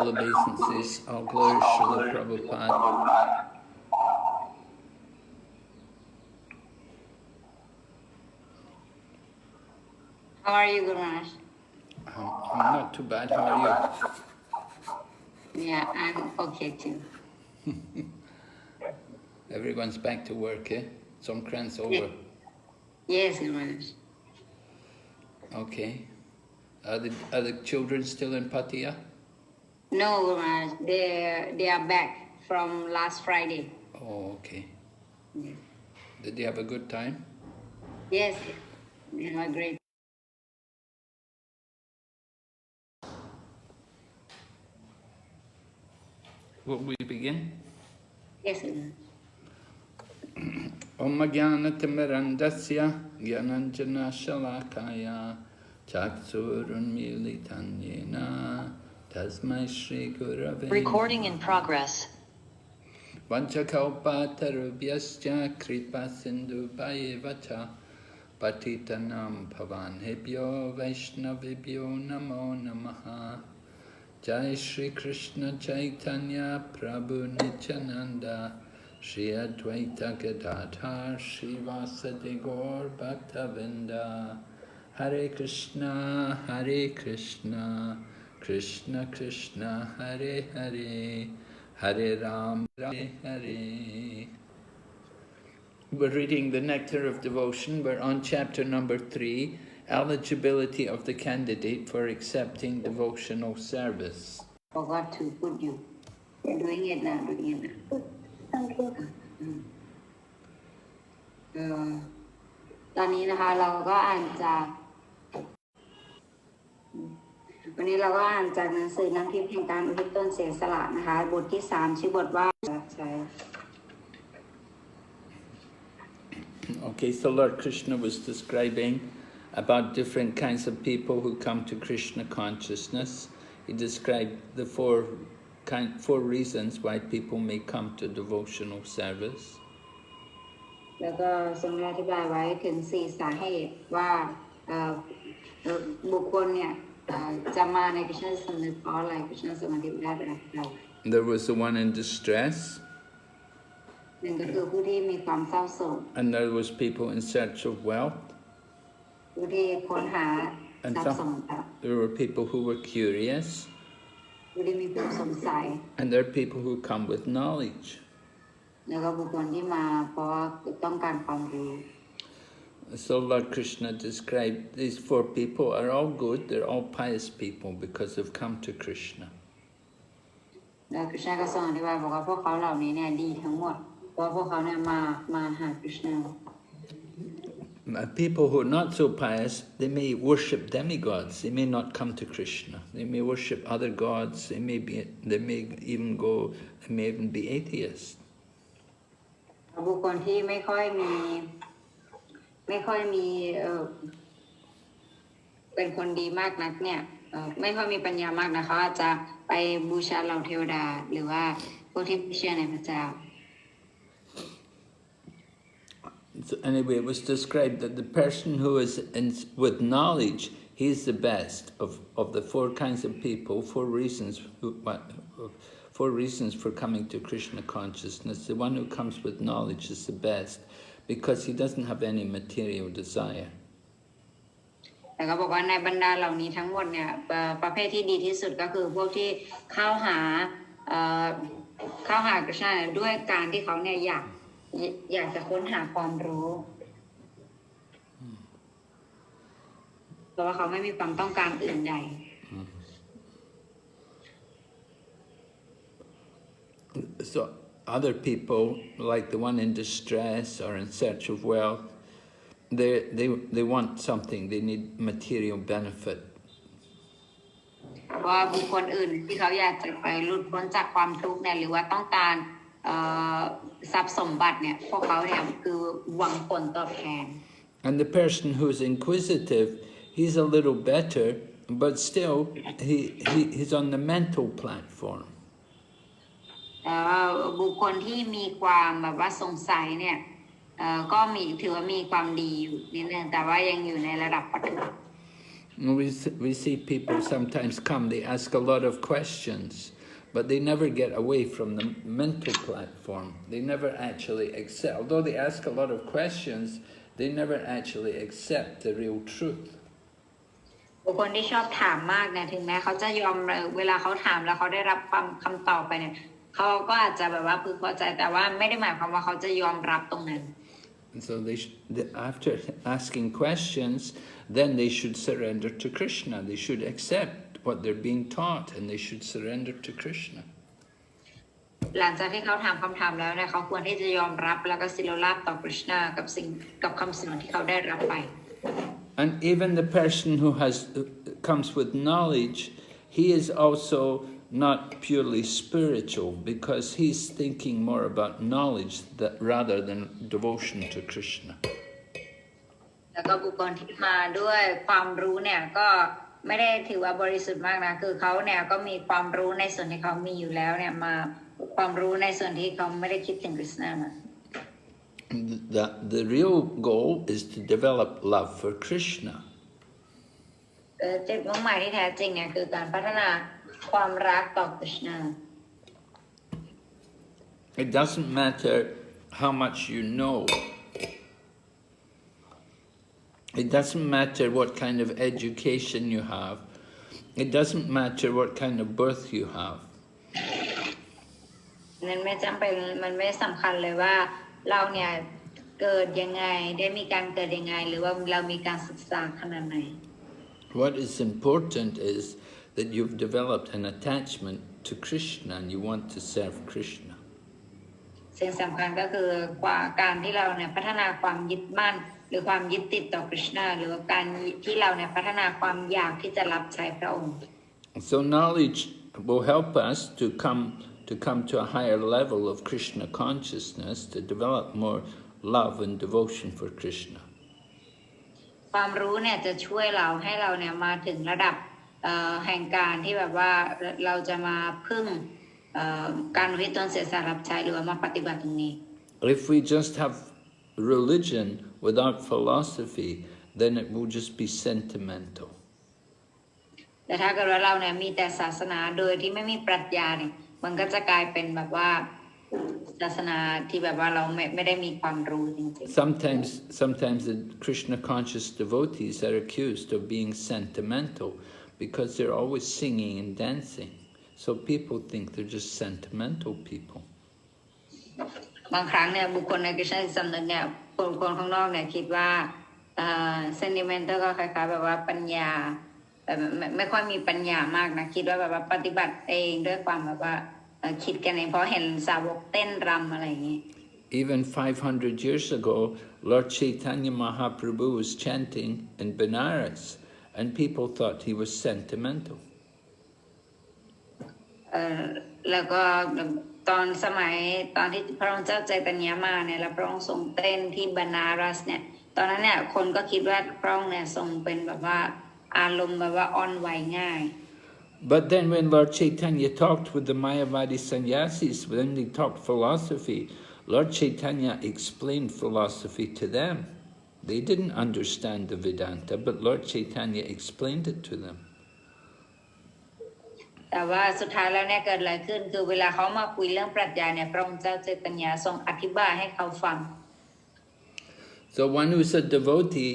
full obeisances. All glory Srila Prabhupada. How are you, Guru Maharaj? I'm not too bad. How are you? Yeah, I'm okay too. Everyone's back to work, eh? Songkran's over. Yes, Guru Maharaj. Okay. Are the children still in Pattaya? No, Guru Maharaj. They are back from last Friday. Oh, okay. Yes. Did they have a good time? Yes, they are great. Will we begin? Yes, Guru Maharaj. Om Jnanatimmirandasya Jnananjana Shalakaya Chaksurunmilitan Yena Tasmai Shri Gurave. Recording in progress. Vanchakalpatarubhyascha Kripa Sindhu Bhayevacha Patitanam Pavanebhyo Vaishnavibhyo Namo Namaha. Jai Shri Krishna Chaitanya Prabhu Nityananda Shri Advaita Gadadhar Shri Vasadi Gaur Bhaktavinda. Hare Krishna Krishna Krishna Hare Hare Hare Ram Hare Hare. We're reading the Nectar of Devotion. We're on chapter number 3, Eligibility of the Candidate for Accepting Devotional Service. Forgot to put you. You're doing it now, Thank you. ตอนนี้นะคะเราก็อ่านจากวันนี้เราก็อ่านจากหนังสือน้ำทิพย์แห่งการอุทิศตนเสียสละนะคะบทที่ 3ชื่อบทว่าใช่ Okay, so Lord Krishna was describing about different kinds of people who come to Krishna consciousness. He described the four reasons why people may come to devotional service. แล้วก็ทรงอธิบายไว้ถึง4สาเหตุว่าบุคคลเนี่ยจะมาใน Krishna สำนึกเพราะอะไร Krishna ทรงอธิบายแบบเรา There was the one in distress. หนึ่งก็คือผู้ที่มีความเศร้าโศก And there was people in search of wealth. ผู้ที่ค้นหาทรัพย์สมบัติ There were people who were curious. ผู้ที่มีความสงสัย And there are people who come with knowledge. แล้วก็บุคคลที่มาเพราะว่าต้องการความรู้ So Lord Krishna described these four people are all good, they're all pious people because they've come to Krishna. แล้ว Krishna ก็ทรงอธิบายบอกว่าพวกเขาเหล่านี้เนี่ยดีทั้งหมดเพราะพวกเขาเนี่ยมาหา Krishna. People who are not so pious, they may worship demigods. They may not come to Krishna. They may worship other gods. They may even be atheists. บุคคลที่ไม่ค่อยมีเป็นคนดีมากนักเนี่ยไม่ค่อยมีปัญญามากนะเขาอาจจะไปบูชาเหล่าเทวดาหรือว่าพวกที่เชื่อในพระเจ้า So anyway, it was described that the person who is with knowledge, he's the best of the four kinds of people, four reasons for coming to Krishna consciousness. The one who comes with knowledge is the best because he doesn't have any material desire. แต่ก็บอกว่าในบรรดาเหล่านี้ทั้งหมดเนี่ยประเภทที่ดีที่สุดก็คือพวกที่เข้าหากฤษณะด้วยการที่เขาเนี่ยอยากจะค้นหาความรู้เพราะว่าเขาไม่มีความต้องการอื่นใด So other people, like the one in distress or in search of wealth, they want something. They need material benefit. ว่าบุคคลอื่นที่เขาอยากจะไปหลุดพ้นจากความทุกข์เนี่ยหรือว่าต้องการทรัพย์สมบัติเนี่ยพวกเขาเนี่ยคือหวังผลตอบแทน And the person who's inquisitive, he's a little better, but still he's on the mental platform. บุคคลที่มีความแบบว่าสงสัยเนี่ยก็ถือว่ามีความดีอยู่นิดนึงแต่ว่ายังอยู่ในระดับปฐม We see people sometimes come, they ask a lot of questions, but they never get away from the mental platform. They never actually accept, although they ask a lot of questions, they never actually accept the real truth. บุคคลที่ชอบถามมากเนี่ยถึงแม้เขาจะยอมเวลาเขาถามแล้วเขาได้รับคำตอบไปเนี่ยเขาก็อาจจะแบบว่าพึงพอใจแต่ว่าไม่ได้หมายความว่าเขาจะยอมรับตรงนั้น And so after asking questions, then they should surrender to Krishna. They should accept what they're being taught, and they should surrender to Krishna. หลังจากที่เขาถามคำถามแล้วเนี่ยเขาควรที่จะยอมรับแล้วก็สิโรราบต่อ Krishna กับคำสอนที่เขาได้รับไป And even the person who comes with knowledge, he is also not purely spiritual because he's thinking more about knowledge rather than devotion to Krishna. แล้วก็บุคคลที่มาด้วยความรู้เนี่ยก็ไม่ได้ถือว่าบริสุทธิ์มากนะคือเขาเนี่ยก็มีความรู้ในส่วนที่เขามีอยู่แล้วเนี่ยมาความรู้ในส่วนที่เขาไม่ได้คิดถึง Krishna มา The real goal is to develop love for Krishna. จุดมุ่งหมายที่แท้จริงเนี่ยคือการพัฒนาความรักต่อ Krishna. It doesn't matter how much you know. It doesn't matter what kind of education you have. It doesn't matter what kind of birth you have. นั่นไม่จำเป็นมันไม่สำคัญเลยว่าเราเนี่ยเกิดยังไงได้มีการเกิดยังไงหรือว่าเรามีการศึกษาขนาดไหน What is important is that you've developed an attachment to Krishna and you want to serve Krishna. สิ่งสำคัญก็คือการที่เราเนี่ยพัฒนาความยึดมั่นหรือความยึดติดต่อ Krishna หรือว่าการที่เราเนี่ยพัฒนาความอยากที่จะรับใช้พระองค์ So knowledge will help us to come to a higher level of Krishna consciousness, to develop more love and devotion for Krishna. ความรู้เนี่ยจะช่วยเราให้เราเนี่ยมาถึงระดับแห่งการที่แบบว่าเราจะมาพึ่งการอุทิศตนเสียสละรับใช้หรือว่ามาปฏิบัติตรงนี้ If we just have religion without philosophy, then it will just be sentimental. แต่ถ้าเกิดว่าเราเนี่ยมีแต่ศาสนาโดยที่ไม่มีปรัชญาเนี่ยมันก็จะกลายเป็นแบบว่าศาสนาที่แบบว่าเราไม่ได้มีความรู้จริงๆ Sometimes the Krishna conscious devotees are accused of being sentimental because they're always singing and dancing. So people think they're just sentimental people. บางครั้งเนี่ยบุคคลในKrishnaสำนึกเนี่ยคนข้างนอกเนี่ยคิดว่าsentimental ก็คล้ายๆแบบว่าปัญญาแบบไม่ค่อยมีปัญญามากนะคิดว่าแบบว่าปฏิบัติเองด้วยความแบบว่าคิดกันเองเพราะเห็นสาวกเต้นรำอะไรอย่างนี้ Even 500 years ago, Lord Chaitanya Mahaprabhu was chanting in Benares, and people thought he was sentimental. แล้วก็ตอนที่พระองค์เจ้าใจตัญญามาเนี่ยแล้วพระองค์ทรงเต้นที่บานารัสเนี่ยตอนนั้นเนี่ยคนก็คิดว่าพระองค์เนี่ยทรงเป็นแบบว่าอารมณ์แบบว่าอ่อนไหวง่าย But then when Lord Chaitanya talked with the Mayavadi sannyasis, when they talked philosophy, Lord Chaitanya explained philosophy to them. They didn't understand the Vedanta, but Lord Chaitanya explained it to them. แต่ว่าสุดท้ายแล้วเนี่ยเกิดอะไรขึ้นคือเวลาเขามาคุยเรื่องปรัชญาเนี่ยพระองค์เจ้าใจตัญญาทรงอธิบายให้เขาฟัง So one who's a devotee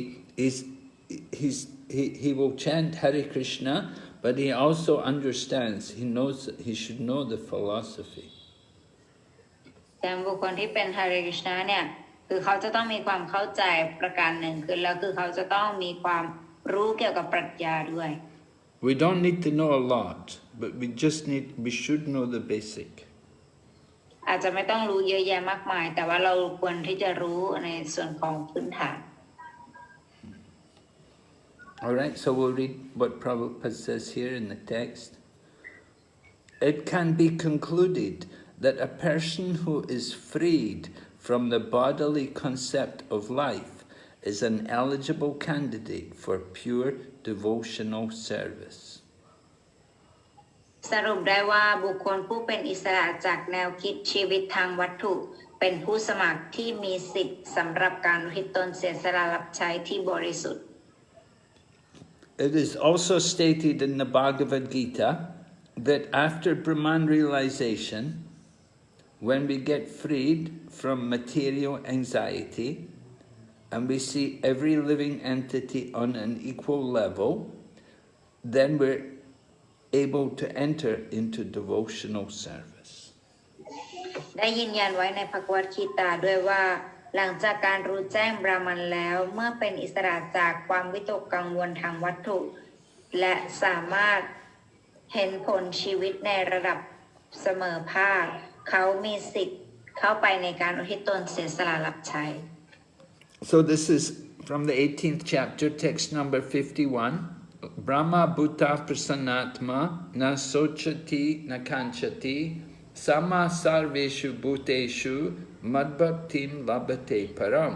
he will chant Hare Krishna, but he also understands. He should know the philosophy. แต่บุคคลที่เป็น Hare Krishna เนี่ยคือเขาจะต้องมีความเข้าใจประการหนึ่งคือเขาจะต้องมีความรู้เกี่ยวกับปรัชญาด้วย We don't need to know a lot, but we should know the basic. อาจจะไม่ต้องรู้เยอะแยะมากมายแต่ว่าเราควรที่จะรู้ในส่วนของพื้นฐาน All right, so we'll read what Prabhupada says here in the text. It can be concluded that a person who is freed from the bodily concept of life is an eligible candidate for pure devotional service. สรุปได้ว่าบุคคลผู้เป็นอิสระจากแนวคิดชีวิตทางวัตถุเป็นผู้สมัครที่มีสิทธิ์สำหรับการอุทิศตนเสียสละรับใช้ที่บริสุทธิ์ It is also stated in the Bhagavad Gita that after Brahman realization, when we get freed from material anxiety and we see every living entity on an equal level, then we're able to enter into devotional service. ได้ยืนยันไว้ในภควตคีตาด้วยว่าหลังจากการรู้แจ้งบรามันแล้วเมื่อเป็นอิสระจากความวิตกกังวลทางวัตถุและสามารถเห็นผลชีวิตในระดับเสมอภาคเขามีสิทธิ์เข้าไปในการอุทิศตนเสียสละรับใช้ So this is from the 18th chapter, text number 51. Brahma bhuta prasanatma na sochati na kanchati sama sarveshu bhuteshu madbhaktim labhate param.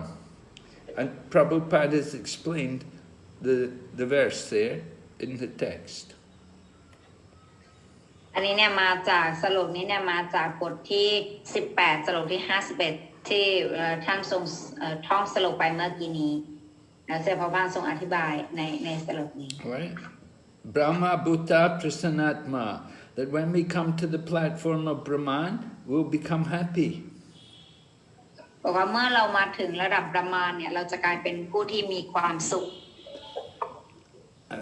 And Prabhupada has explained the verse there in the text. อันนี้เนี่ยมาจากสรุปนี้เนี่ยมาจากบทที่18สรุปที่51ที่ท่านทรงท่องสรุปไปเมื่อกี้นี้แล้วเสด็จพระบาททรงอธิบายในสรุปนี้ Right? Brahma bhuta prasanatma, that when we come to the platform of Brahman, we'll become happy. บอกว่าเมื่อเรามาถึงระดับประมาณเนี่ยเราจะกลายเป็นผู้ที่มีความสุข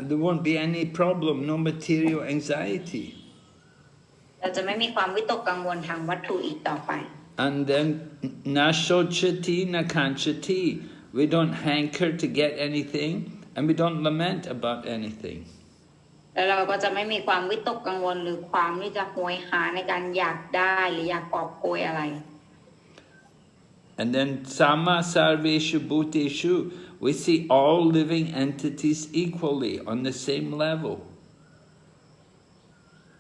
There won't be any problem, no material anxiety. เราจะไม่มีความวิตกกังวลทางวัตถุอีกต่อไป And then na shochati na kanchati, we don't hanker to get anything and we don't lament about anything. แล้วเราก็จะไม่มีความวิตกกังวลหรือความที่จะโหยหาในการอยากได้หรืออยากกอบโกยอะไร And then sama sarveshu bhuteshu, we see all living entities equally on the same level.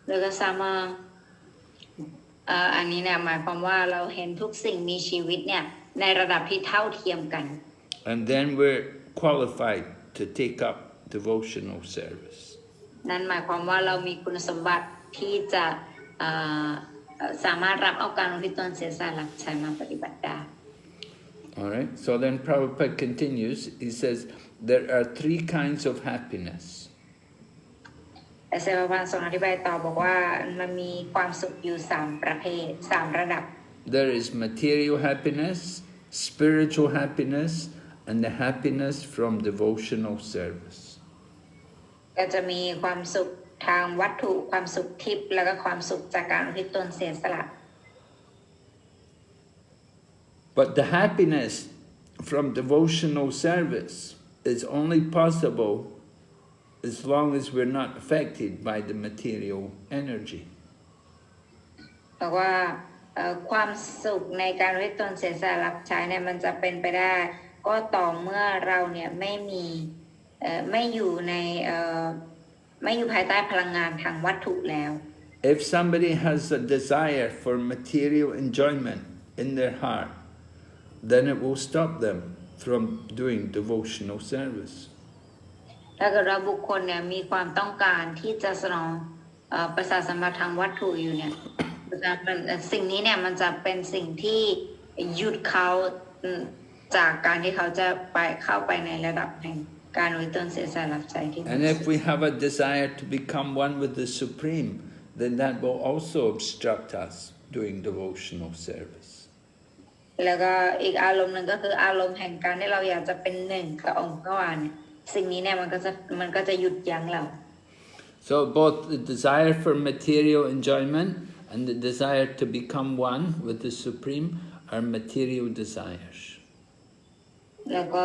แล้วก็สามารถอันนี้เนี่ยหมายความว่าเราเห็นทุกสิ่งมีชีวิตเนี่ยในระดับที่เท่าเทียมกัน And then we're qualified to take up devotional service. นั่นหมายความว่าเรามีคุณสมบัติที่จะสามารถรับเอาการอุทิศตนเสียสละรับใช้มาปฏิบัติได้ All right. So then Prabhupada continues. He says there are three kinds of happiness. แต่เสด็จพระบาททรงอธิบายต่อบอกว่ามันมีความสุขอยู่3ประเภท3ระดับ There is material happiness, spiritual happiness, and the happiness from devotional service. ก็จะมีความสุขทางวัตถุความสุขทิพย์แล้วก็ความสุขจากการอุทิศตนเสียสละ But the happiness from devotional service is only possible as long as we're not affected by the material energy. บอกว่าความสุขในการอุทิศตนเสียสละรับใช้เนี่ยมันจะเป็นไปได้ก็ต่อเมื่อเราเนี่ยไม่อยู่ภายใต้พลังงานทางวัตถุแล้ว If somebody has a desire for material enjoyment in their heart, then it will stop them from doing devotional service. ถ้าเกิดว่าบุคคลเนี่ยมีความต้องการที่จะสนองประสาทสัมผัสทางวัตถุอยู่เนี่ยสิ่งนี้เนี่ยมันจะเป็นสิ่งที่หยุดเขาจากการที่เขาจะเข้าไปในระดับแห่งการอุทิศตนเสียสละรับใช้ที่ And if we have a desire to become one with the Supreme, then that will also obstruct us doing devotional service. แล้วก็อีกอารมณ์หนึ่งก็คืออารมณ์แห่งการที่เราอยากจะเป็นหนึ่งกับองค์พระวานสิ่งนี้เนี่ยมันก็จะหยุดยั้งเรา So both the desire for material enjoyment and the desire to become one with the Supreme are material desires. แล้วก็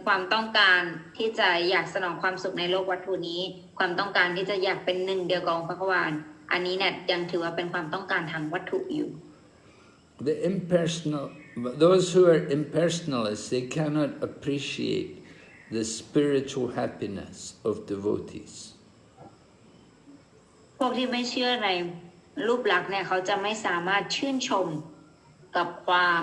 ความต้องการที่จะอยากสนองความสุขในโลกวัตถุนี้ความต้องการที่จะอยากเป็นหนึ่งเดียวกับองค์พระวานอันนี้เนี่ยยังถือว่าเป็นความต้องการทางวัตถุอยู่ Those who are impersonalists, they cannot appreciate the spiritual happiness of devotees. พวกที่ไม่เชื่อในรูปลักษณ์เนี่ยเขาจะไม่สามารถชื่นชมกับความ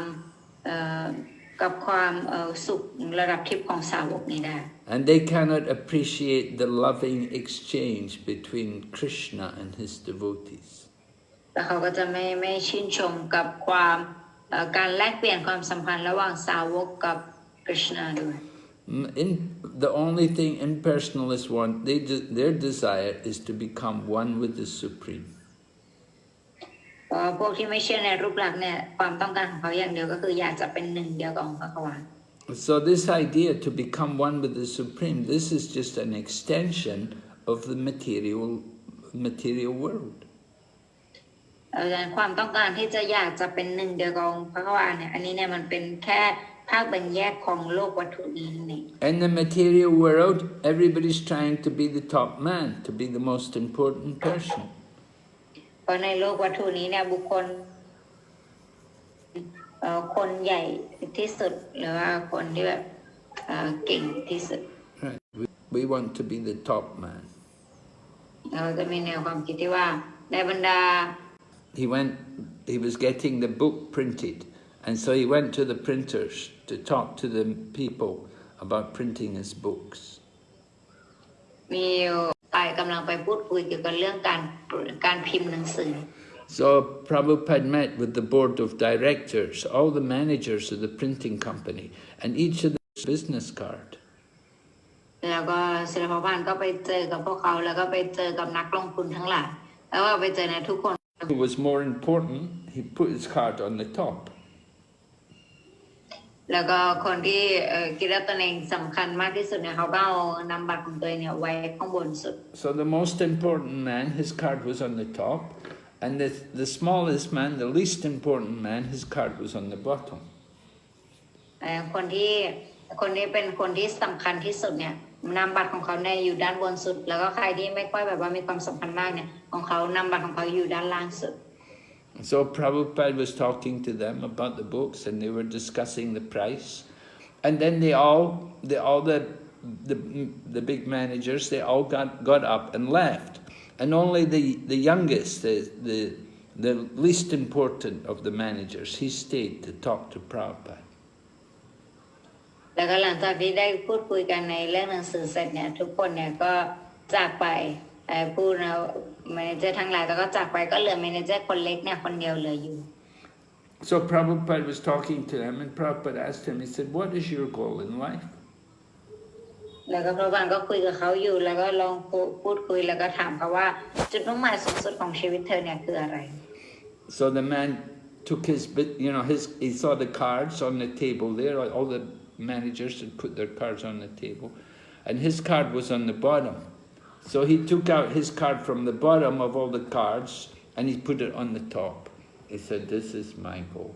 สุขระดับทิพย์ของสาวกนี้ได้ And they cannot appreciate the loving exchange between Krishna and his devotees. แล้วเขาก็จะไม่ชื่นชมกับการแลกเปลี่ยนความสัมพันธ์ระหว่างสาวกกับ Krishna ด้วย The only thing impersonalists want, their desire is to become one with the Supreme. พวกที่ไม่เชื่อในรูปลักษณ์เนี่ยความต้องการของเขาอย่างเดียวก็คืออยากจะเป็นหนึ่งเดียวกับองค์พระควาน So this idea to become one with the Supreme, this is just an extension of the material world. ความต้องการที่จะอยากจะเป็นหนึ่งเดียวกับองค์พระควานเนี่ยอันนี้เนี่ยมันเป็นแค่ภาคแบ่งแยกของโลกวัตถุนี้นั่นเอง In the material world, everybody's trying to be the top man, to be the most important person. เพราะในโลกวัตถุนี้เนี่ยบุคคลคนใหญ่ที่สุดหรือว่าคนที่แบบเก่งที่สุด Right. We want to be the top man. เราจะมีแนวความคิดที่ว่าในบรรดา He was getting the book printed, and so he went to the printers to talk to the people about printing his books. มีกำลังไปพูดคุยเกี่ยวกับเรื่องการพิมพ์หนังสือ So Prabhupada met with the board of directors, all the managers of the printing company, and each of them had a business card. แล้วก็ศิลปภานก็ไปเจอกับพวกเขาแล้วก็ไปเจอกับนักลงทุนทั้งหลายแล้วก็ไปเจอในทุกคน Who was more important, he put his card on the top. แล้วก็คนที่คิดว่าตนเองสำคัญมากที่สุดเนี่ยเขาก็เอานำบัตรของตัวเองเนี่ยไว้ข้างบนสุด So the most important man, his card was on the top, and the smallest man, the least important man, his card was on the bottom. คนที่เป็นคนที่สำคัญที่สุดเนี่ยนำบัตรของเขาเนี่ยอยู่ด้านบนสุดแล้วก็ใครที่ไม่ค่อยแบบว่ามีความสำคัญมากเนี่ยของเขานำบัตรของเขาอยู่ด้านล่างสุด So Prabhupada was talking to them about the books, and they were discussing the price, and then the big managers, they all got up and left, and only the youngest, the least important of the managers, he stayed to talk to Prabhupada. แล้วก็หลังจากที่ได้พูดคุยกันในเรื่องหนังสือเสร็จเนี่ยทุกคนเนี่ยก็จากไปผู้แมเนเจอร์ทั้งหลายก็จากไปก็เหลือแมเนเจอร์คนเล็กเนี่ยคนเดียวเหลืออยู่ So Prabhupada was talking to him, and Prabhupada asked him, he said, "What is your goal in life?" แล้วก็พระบานก็คุยกับเขาอยู่แล้วก็ลองพูดคุยแล้วก็ถามเขาว่าจุดมุ่งหมายสูงสุดของชีวิตเธอเนี่ยคืออะไร So the man took he saw the cards on the table there, all the managers had put their cards on the table, and his card was on the bottom. So he took out his card from the bottom of all the cards and he put it on the top. He said, "This is my goal."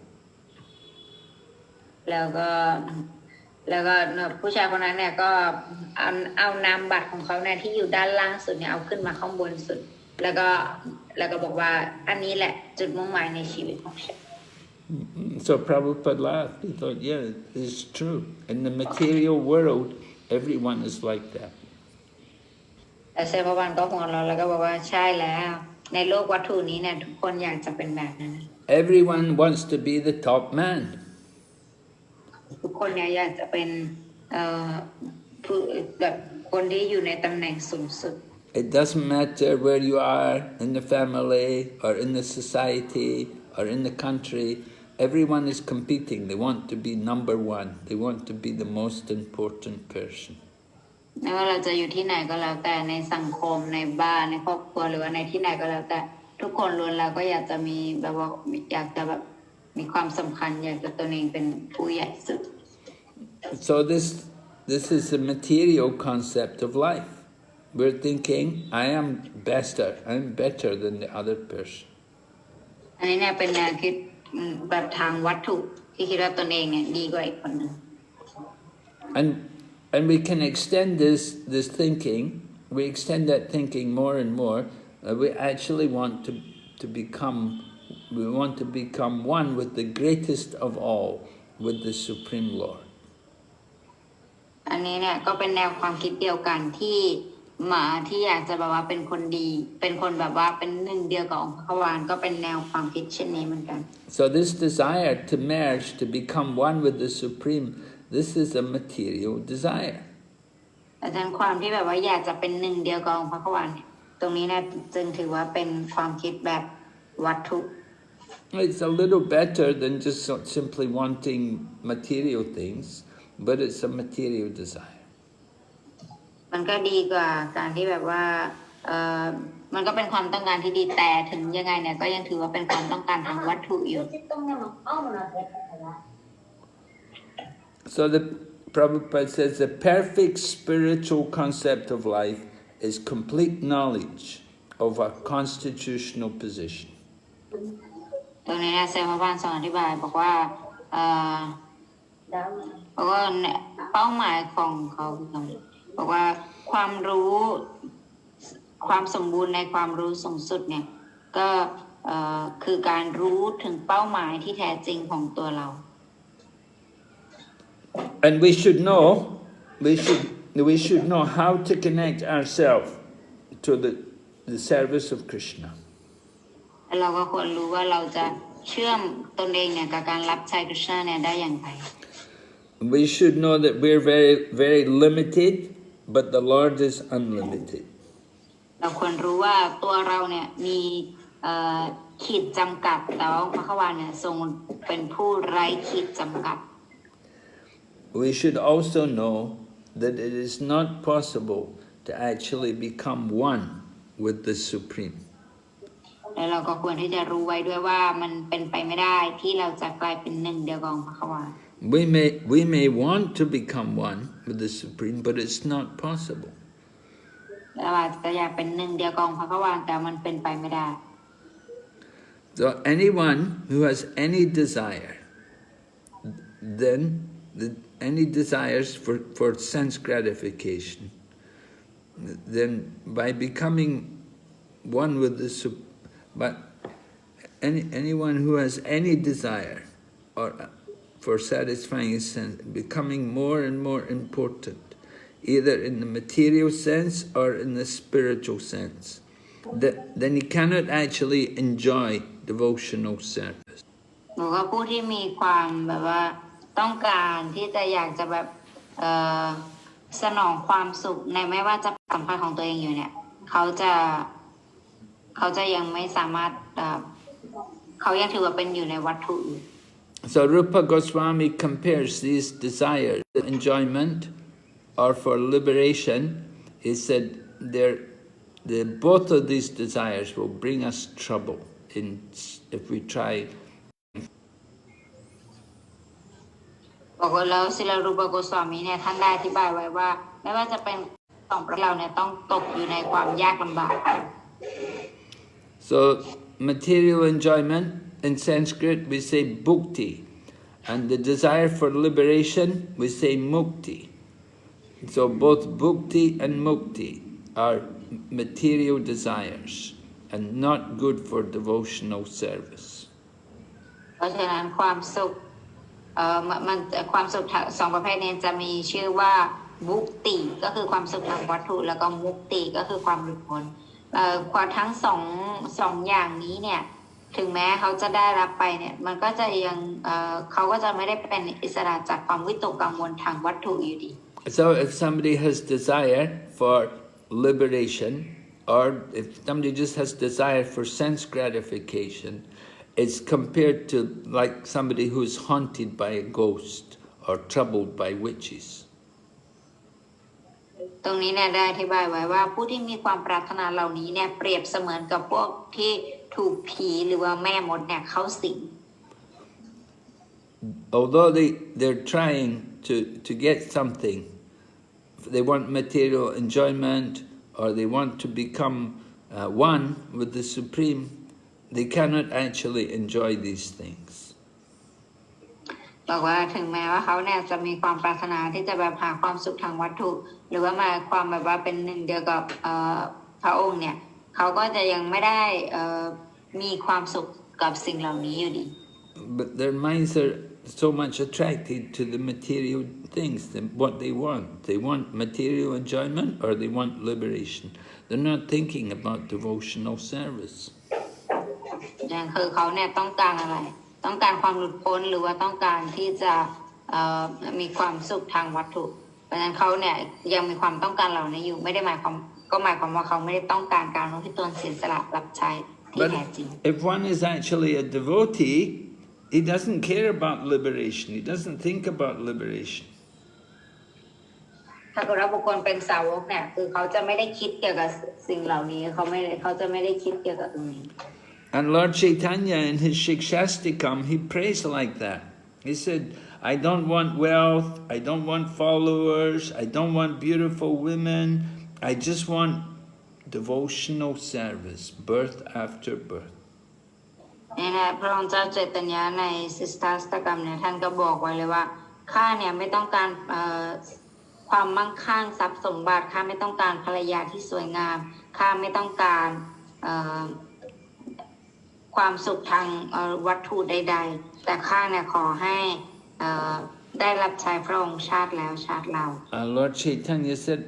แล้วก็ผู้ชายคนนั้นเนี่ยก็เอานามบัตรของเขาเนี่ยที่อยู่ด้านล่างสุดเนี่ยเอาขึ้นมาข้างบนสุดแล้วก็บอกว่าอันนี้แหละจุดมุ่งหมายในชีวิตของฉัน So Prabhupada laughed. He thought, yeah, it's true. In the material world, everyone is like that. แต่เซพวันก็หัวเราะแล้วก็บอกว่าใช่แล้วในโลกวัตถุนี้เนี่ยทุกคนอยากจะเป็นแบบนั้น Everyone wants to be the top man. ทุกคนเนี่ยอยากจะเป็นแบบคนที่อยู่ในตำแหน่งสูงสุด It doesn't matter where you are in the family or in the society or in the country. Everyone is competing. They want to be number one. They want to be the most important person. ไม่ว่าเราจะอยู่ที่ไหนก็แล้วแต่ในสังคมในบ้านในครอบครัวหรือว่าในที่ไหนก็แล้วแต่ทุกคนล้วนแล้วก็อยากจะมีแบบว่าอยากจะแบบมีความสำคัญอยากจะตัวเองเป็นผู้ใหญ่สุด So this is the material concept of life. We're thinking, I am I'm better than the other person. อันนี้เนี่ยเป็นแนวคิดแบบทางวัตถุที่คิดว่าตนเองเนี่ยดีกว่าอีกคนหนึ่ง And we can extend this thinking. We extend that thinking more and more. We actually want to become one with the greatest of all, with the Supreme Lord. อันนี้เนี่ยก็เป็นแนวความคิดเดียวกันที่อยากจะแบบว่าเป็นคนดีเป็นคนแบบว่าเป็นหนึ่งเดียวกับองค์พระควานก็เป็นแนวความคิดเช่นนี้เหมือนกัน So this desire to merge, to become one with the Supreme, this is a material desire. อาจารย์ความที่แบบว่าอยากจะเป็นหนึ่งเดียวกับองค์พระควานตรงนี้นะจึงถือว่าเป็นความคิดแบบวัตถุ It's a little better than just simply wanting material things. but it's a material desire. มันก็ดีกว่าการที่แบบว่ามันก็เป็นความต้องการที่ดีแต่ถึงยังไงเนี่ยก็ยังถือว่าเป็นความต้องการทางวัตถุอยู่ So the Prabhupada says the perfect spiritual concept of life is complete knowledge of our constitutional position. ตรงนี้นะเซลล์บ้านสอนอธิบายบอกว่าเป้าหมายของเขาบอกว่าความรู้ความสมบูรณ์ในความรู้สูงสุดเนี่ยก็คือการรู้ถึงเป้าหมายที่แท้จริงของตัวเรา And we should know how to connect ourselves to the service of Krishna. เราก็ควรรู้ว่าเราจะเชื่อมตนเองเนี่ยกับการรับใช้คริสต์เนี่ยได้อย่างไร We should know that we're very, very limited, but the Lord is unlimited. เราควรรู้ว่าตัวเราเนี่ยมีขีดจำกัดแต่ว่าพระคัมภีร์เนี่ยทรงเป็นผู้ไร้ขีดจำกัด We should also know that it is not possible to actually become one with the Supreme. แล้วเราก็ควรที่จะรู้ไว้ด้วยว่ามันเป็นไปไม่ได้ที่เราจะกลายเป็นหนึ่งเดียวกับพระคัมภีร์ We may want to become one with the Supreme, but it's not possible. เราอาจจะอยากเป็นหนึ่งเดียวกับพระคัมภีร์แต่มันเป็นไปไม่ได้ So anyone who has any desire, then any desires for sense gratification, then by becoming one with the but anyone who has any desire or for satisfying his sense, becoming more and more important, either in the material sense or in the spiritual sense, then he cannot actually enjoy devotional service. หนูว่าผู้ที่มีความแบบว่าต้องการที่จะอยากจะแบบสนองความสุขในไม่ว่าจะสัมพันธ์ของตัวเองอยู่เนี่ยเขาจะยังไม่สามารถเขายังถือว่าเป็นอยู่ในวัตถุอยู่ So Rupa Goswami compares these desires, enjoyment or for liberation. He said both of these desires will bring us trouble if we try. บอกว่าแล้วศิลารูปโกสวามีเนี่ยท่านได้อธิบายไว้ว่าไม่ว่าจะเป็นของเราเนี่ยต้องตกอยู่ในความยากลำบาก So material enjoyment in Sanskrit we say bhukti, and the desire for liberation we say mukti. So both bhukti and mukti are material desires and not good for devotional service. เพราะฉะนั้นความสุขความสุขสองประเภทนี้จะมีชื่อว่าบุคติก็คือความสุขทางวัตถุแล้วก็มุคติก็คือความหลุดพ้นความทั้งสองอย่างนี้เนี่ยถึงแม้เขาจะได้รับไปเนี่ยมันก็จะยังเขาก็จะไม่ได้เป็นอิสระจากความวิตกกังวลทางวัตถุอยู่ดี So if somebody has desire for liberation, or if somebody just has desire for sense gratification, it's compared to like somebody who's haunted by a ghost or troubled by witches. ตรงนี้เนี่ยได้อธิบายไว้ว่าผู้ที่มีความปรารถนาเหล่านี้เนี่ยเปรียบเสมือนกับพวกที่ถูกผีหรือว่าแม่มดเนี่ยเข้าสิง Although they're trying to get something, they want material enjoyment or they want to become one with the Supreme, they cannot actually enjoy these things. บอกว่าถึงแม้ว่าเขาเนี่ยจะมีความปรารถนาที่จะแบบหาความสุขทางวัตถุหรือว่ามาความแบบว่าเป็นหนึ่งเดียวกับพระองค์เนี่ยเขาก็จะยังไม่ได้มีความสุขกับสิ่งเหล่านี้อยู่ดี But their minds are so much attracted to the material things, what they want. They want material enjoyment or they want liberation. They're not thinking about devotional service. อย่างคือเขาเนี่ยต้องการอะไรต้องการความหลุดพ้นหรือว่าต้องการที่จะมีความสุขทางวัตถุเพราะฉะนั้นเขาเนี่ยยังมีความต้องการเหล่านี้อยู่ไม่ได้หมายความว่าเขาไม่ได้ต้องการการที่ตนเสียสละรับใช้ที่แท้จริง If one is actually a devotee, he doesn't care about liberation. He doesn't think about liberation. ถ้าเกิดว่าบุคคลเป็นสาวกเนี่ยคือเขาจะไม่ได้คิดเกี่ยวกับสิ่งเหล่านี้เขาจะไม่ได้คิดเกี่ยวกับตรงนี้ And Lord Chaitanya in his Shikshastikam, he prays like that. He said, I don't want wealth, I don't want followers, I don't want beautiful women, I just want devotional service, birth after birth. นี่นะพระองค์เจ้าเจตญาในสิสตาสตกรรมเนี่ยท่านก็บอกไว้เลยว่าข้าเนี่ยไม่ต้องการความมั่งคั่งทรัพย์สมบัติข้าไม่ต้องการภรรยาที่สวยงามข้าไม่ต้องการความสุขทางวัตถุใดๆแต่ข้าเนี่ยขอให้ได้รับใช้พระองค์ชาติแล้วชาติเรา Lord Chaitanya said,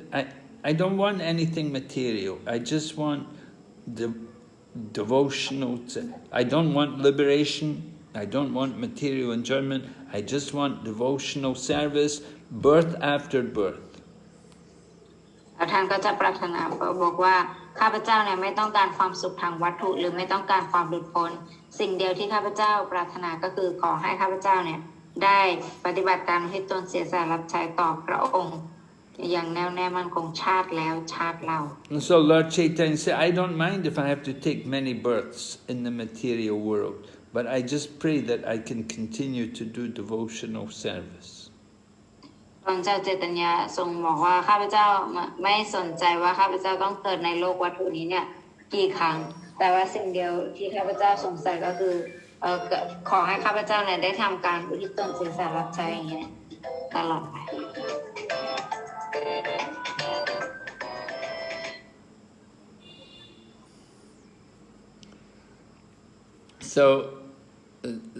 I don't want anything material. I just want the devotional. I don't want liberation. I don't want material enjoyment. I just want devotional service, birth after birth. ท่านก็จะปรารถนาบอกว่าข้าพเจ้าเนี่ยไม่ต้องการความสุขทางวัตถุหรือไม่ต้องการความหลุดพ้นสิ่งเดียวที่ข้าพเจ้าปรารถนาก็คือขอให้ข้าพเจ้าเนี่ยได้ปฏิบัติตามที่ตนเสียสละรับใช้ต่อพระองค์อย่างแน่วแน่มั่นคงชาติแล้วชาติเล่า And so Lord Chaitanya said, I don't mind if I have to take many births in the material world, but I just pray that I can continue to do devotional service. พระเจ้าเจตญาทรงบอกว่าข้าพเจ้าไม่สนใจว่าข้าพเจ้าต้องเกิดในโลกวัตถุนี้เนี่ยกี่ครั้งแต่ว่าสิ่งเดียวที่ข้าพเจ้าสงสัยก็คือขอให้ข้าพเจ้าเนี่ยได้ทำการอุทิศตนเสียสละรับใช้อย่างเงี้ยตลอดไป So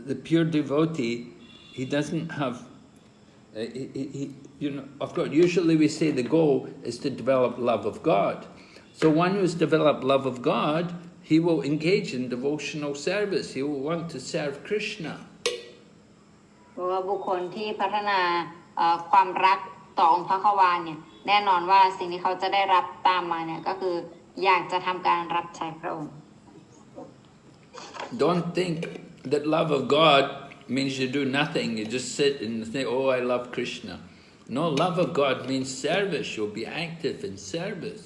the pure devotee, he doesn't have of course, usually we say the goal is to develop love of God. So one who's developed love of God, he will engage in devotional service. He will want to serve Krishna. เพราะว่าบุคคลที่พัฒนาความรักต่อองค์พระควานเนี่ยแน่นอนว่าสิ่งที่เขาจะได้รับตามมาเนี่ยก็คืออยากจะทำการรับใช้พระองค์ Don't think that love of God means you do nothing. You just sit and say, oh, I love Krishna. No, love of God means service. You'll be active in service.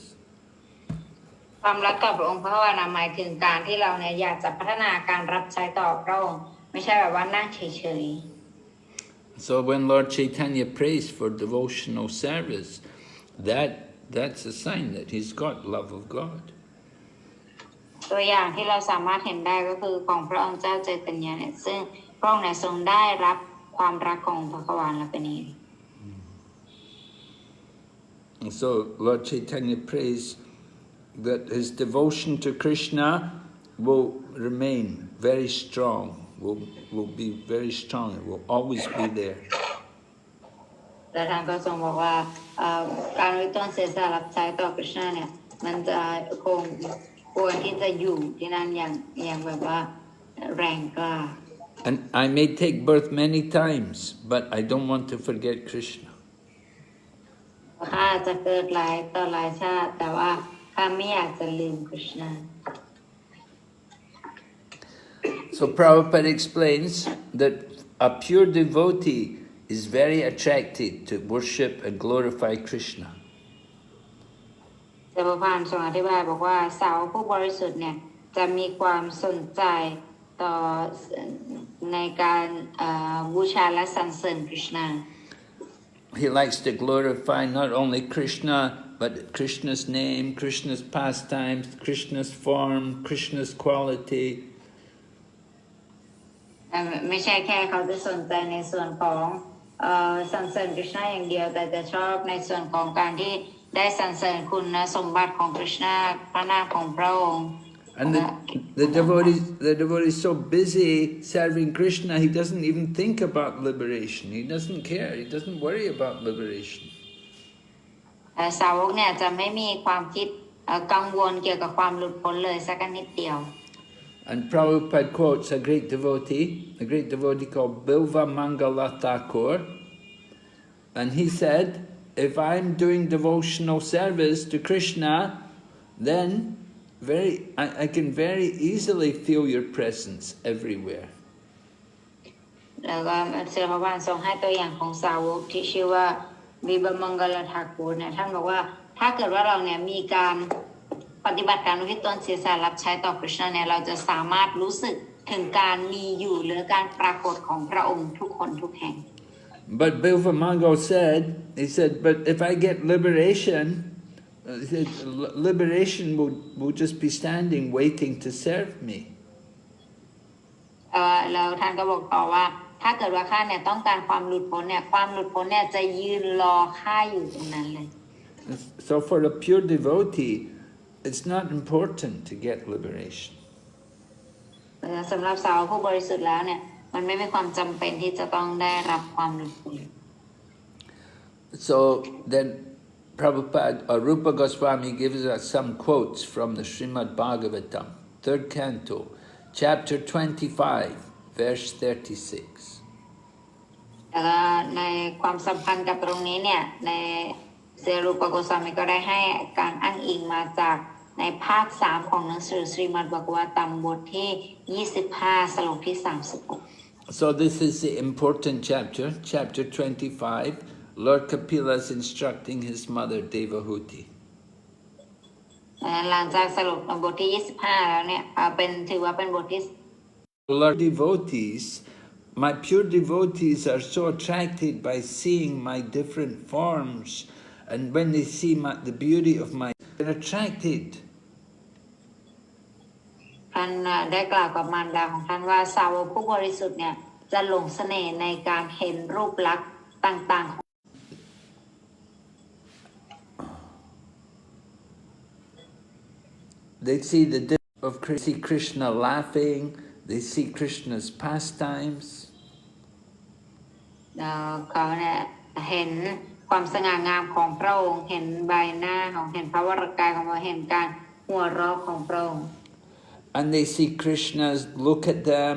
ความรักต่อพระองค์พระวานาหมายถึงการที่เราเนี่ยอยากจะพัฒนาการรับใช้ต่อพระองค์ไม่ใช่แบบว่านั่งเฉยๆ So when Lord Chaitanya prays for devotional service, that's a sign that he's got love of God. ตัวอย่างที่เราสามารถเห็นได้ก็คือของพระองค์เจ้าเจตญาเนี่ยซึ่งพระองค์เนี่ยทรงได้รับความรักของพระควานและเป็นนี้ And so Lord Chaitanya prays that his devotion to Krishna will remain very strong, will be very strong, it will always be there. และท่านก็ทรงบอกว่าการวิตนเสียสละรับใช้ต่อคริชนาเนี่ยมันจะคงควรที่จะอยู่ที่นั่นอย่างแบบว่าแรงกล้า And I may take birth many times, but I don't want to forget Krishna. ข้าจะเกิดหลายต่อหลายชาติแต่ว่าข้าไม่อยากจะลืมคริชนา So Prabhupada explains that a pure devotee is very attracted to worship and glorify Krishna. เจ้าพระพานทรงอธิบายบอกว่าสาวผู้บริสุทธิ์เนี่ยจะมีความสนใจต่อในการบูชาและสรรเสริญคริชนา He likes to glorify not only Krishna, but Krishna's name, Krishna's pastimes, Krishna's form, Krishna's quality. ไม่ใช่แค่เขาจะสนใจในส่วนของสรรเสริญคริชนาอย่างเดียวแต่จะชอบในส่วนของการที่ได้สรรเสริญคุณสมบัติของคริชนาพระนามของพระองค์ And the devotee is so busy serving Krishna, he doesn't even think about liberation. He doesn't care. He doesn't worry about liberation. สาวกเนี่ยจะไม่มีความคิดกังวลเกี่ยวกับความหลุดพ้นเลยสักนิดเดียว And Prabhupada quotes a great devotee called Bilva Mangala Thakur. And he said, if I'm doing devotional service to Krishna, then I can very easily feel your presence everywhere. แล้วก็เสด็จพระบาททรงให้ตัวอย่างของสาวกที่ชื่อว่า วิบมังกรทากูเนี่ยท่านบอกว่าถ้าเกิดว่าเราเนี่ยมีการปฏิบัติการอุทิศตนเสียสละรับใช้ต่อพระเจ้าเนี่ยเราจะสามารถรู้สึกถึงการมีอยู่หรือการปรากฏของพระองค์ทุกคนทุกแห่ง But Bilva Mango said, he said, but if I get liberation, he said, liberation will just be standing waiting to serve me. แล้วท่านก็บอกต่อว่าถ้าเกิดว่าข้าเนี่ยต้องการความหลุดพ้นเนี่ยความหลุดพ้นเนี่ยจะยืนรอข้าอยู่ตรงนั้นเลย So for a pure devotee, it's not important to get liberation. สำหรับสาวผู้บริสุทธิ์แล้วเนี่ยมันไม่มีความจำเป็นที่จะต้องได้รับความหลุดพ้น So then Prabhupada or Rupa Goswami gives us some quotes from the Srimad Bhagavatam, 3rd canto, chapter 25, verse 36. แล้วก็ในความสัมพันธ์กับตรงนี้เนี่ยในเซรูปโกสวามิก็ได้ให้การอ้างอิงมาจากในภาค3ของหนังสือสรีมัดภกวตัมบทที่25สโลกที่36 So this is the important chapter, chapter 25. Lord Kapila is instructing his mother Devahuti. หลังจากสรุปบทที่25แล้วเนี่ยถือว่าเป็นบทที่ Lord devotees, my pure devotees are so attracted by seeing my different forms, and when they see the beauty of my, they're attracted. ท่านได้กล่าวกับมารดาของท่านว่าสาวกผู้บริสุทธิ์เนี่ยจะหลงเสน่ห์ในการเห็นรูปลักษณ์ต่างๆ They see the depth of see Krishna laughing, they see Krishna's pastimes. เขาเนี่ยเห็นความสง่างามของพระองค์เห็นใบหน้าของเห็นพระวรกายของพระองค์เห็นการหัวเราะของพระองค์ And they see Krishna's look at them,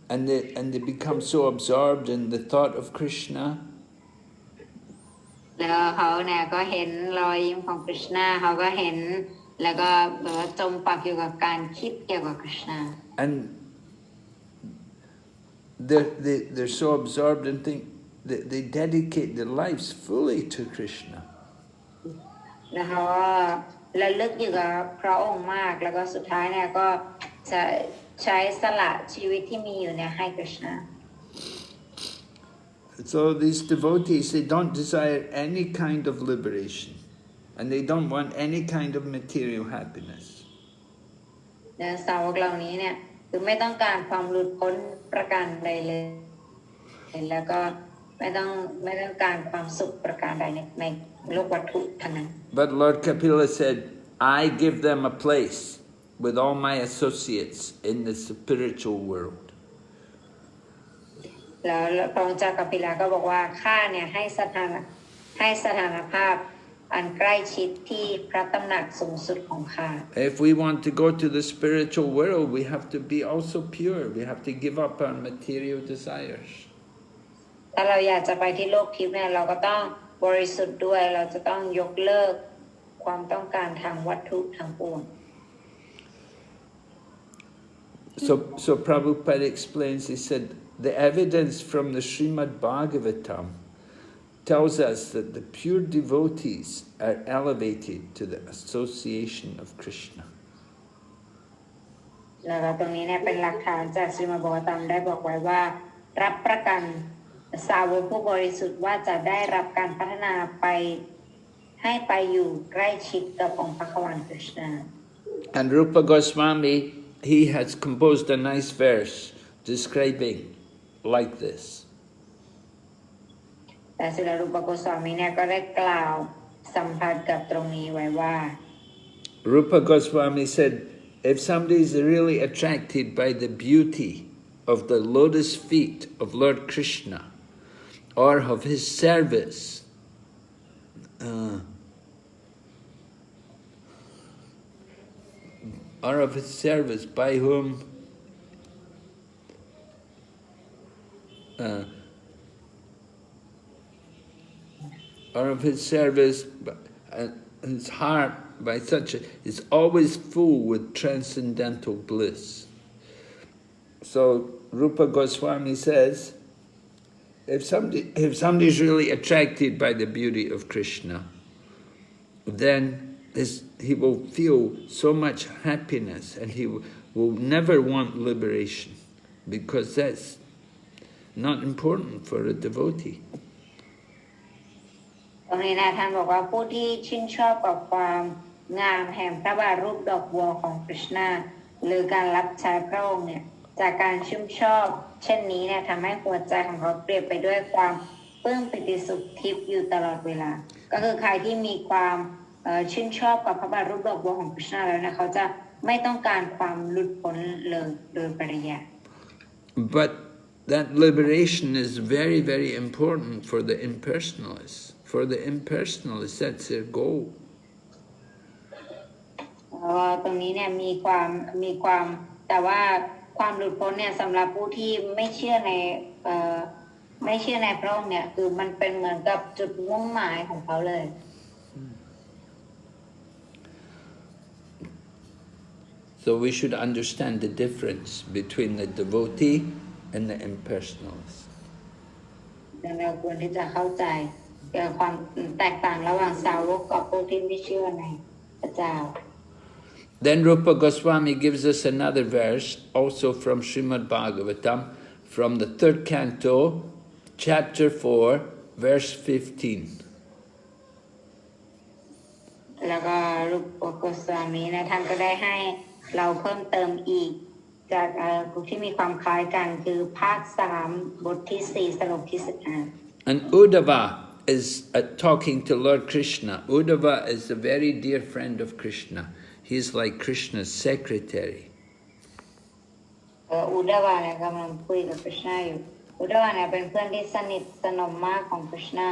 and they become so absorbed in the thought of Krishna. แล้วเขาเนี่ยก็เห็นรอยยิ้มของคริชนาเขาก็เห็นแล้วก็แบบว่าจมปักอยู่กับการคิดเกี่ยวกับคริชนา And they're so absorbed and think they dedicate their lives fully to Krishna. แล้วเขาก็ระลึกอยู่กับพระองค์มากแล้วก็สุดท้ายเนี่ยก็จะใช้สละชีวิตที่มีอยู่เนี่ยให้คริชนา So these devotees, they don't desire any kind of liberation, and they don't want any kind of material happiness. และสาวกเหล่านี้เนี่ยคือไม่ต้องการความหลุดพ้นประการใดเลยแล้วก็ไม่ต้องการความสุขประการใดในโลกวัตถุทั้งนั้น But Lord Kapila said, I give them a place with all my associates in the spiritual world. แล้วพระองค์เจ้ากัปปิลาก็บอกว่าข้าเนี่ยให้สถานภาพอันใกล้ชิดที่พระตำหนักสูงสุดของข้า If we want to go to the spiritual world, we have to be also pure. We have to give up our material desires. ถ้าเราอยากจะไปที่โลกทิพย์เนี่ยเราก็ต้องบริสุทธิ์ด้วยเราจะต้องยกเลิกความต้องการทางวัตถุทางปวง So Prabhupada explains, he said, the evidence from the Srimad Bhagavatam tells us that the pure devotees are elevated to the association of Krishna. แล้วตรงนี้เนี่ยเป็นหลักฐานจากสรีมัดภกวตัมได้บอกไว้ว่ารับประกันสาวกผู้บริสุทธิ์ว่าจะได้รับการพัฒนาไปให้ไปอยู่ใกล้ชิดกับองค์พระควานคริชนา And Rupa Goswami, he has composed a nice verse describing like this. แต่ศิลรูปโกสวามิเนี่ยก็ได้กล่าวสัมพันธ์กับตรงนี้ไว้ว่า Rupa Goswami said, if somebody is really attracted by the beauty of the lotus feet of Lord Krishna, or of his service, by whom or of his service, his heart by such is always full with transcendental bliss. So Rupa Goswami says, if somebody's really attracted by the beauty of Krishna, then he will feel so much happiness, and he will never want liberation, because that's not important for a devotee. ตรงนี้นะท่านบอกว่าผู้ที่ชื่นชอบกับความงามแห่งพระบาทรูปดอกบัวของคริชนาหรือการรับใช้พระองค์เนี่ยจากการชื่นชอบเช่นนี้เนี่ยทำให้หัวใจของเขาเปลี่ยนไปด้วยความปลื้มปิติสุขทิพย์อยู่ตลอดเวลาก็คือใครที่มีความชื่นชอบกับพระบาทรูปดอกบัวของคริชนาแล้วนะเขาจะไม่ต้องการความหลุดพ้นเลยโดยปริยาย But that liberation is very, very important for the impersonalists. For the impersonalists, that's their goal. ตรงนี้เนี่ยมีความแต่ว่าความหลุดพ้นเนี่ยสำหรับผู้ที่ไม่เชื่อในพระองค์เนี่ยคือมันเป็นเหมือนกับจุดมุ่งหมายของเขาเลย So we should understand the difference between the devotee and the impersonalist. เราควรที่จะเข้าใจเกี่ยวกับความแตกต่างระหว่างสาวกกับผู้ที่ไม่เชื่อในพระเจ้า Then Rupa Goswami gives us another verse, also from Srimad Bhagavatam, from the 3rd canto, chapter 4, verse 15. แล้วก็รูปโกสวามีนะท่านก็ได้ให้เราเพิ่มเติมอีกจากที่มีความคล้ายกันคือภาค3บทที่4สรุปที่15 And Uddhava is talking to Lord Krishna. Uddhava is a very dear friend of Krishna. He's like Krishna's secretary. อุดวาเนี่ยกำลังคุยกับคริชนาอยู่อุดวาเนี่ยเป็นเพื่อนที่สนิทสนมมากของคริชนา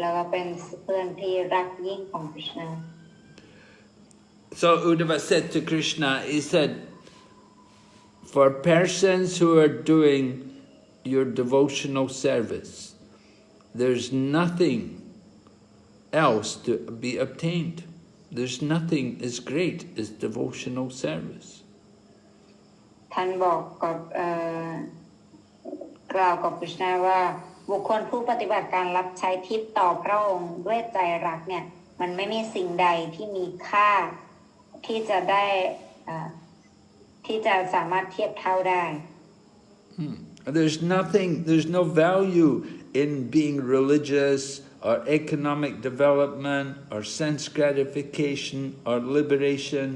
แล้วก็เป็นเพื่อนที่รักยิ่งของคริชนา So Uddhava said to Krishna, he said, for persons who are doing your devotional service, there's nothing else to be obtained. There's nothing as great as devotional service. ท่านบอกกับกล่าวกับคริชนาว่าบุคคลผู้ปฏิบัติการรับใช้ทิพย์ต่อพระองค์ด้วยใจรักเนี่ยมันไม่มีสิ่งใดที่มีค่าที่จะได้ที่จะสามารถเทียบเท่าได้ There's no value in being religious or economic development or sense gratification or liberation.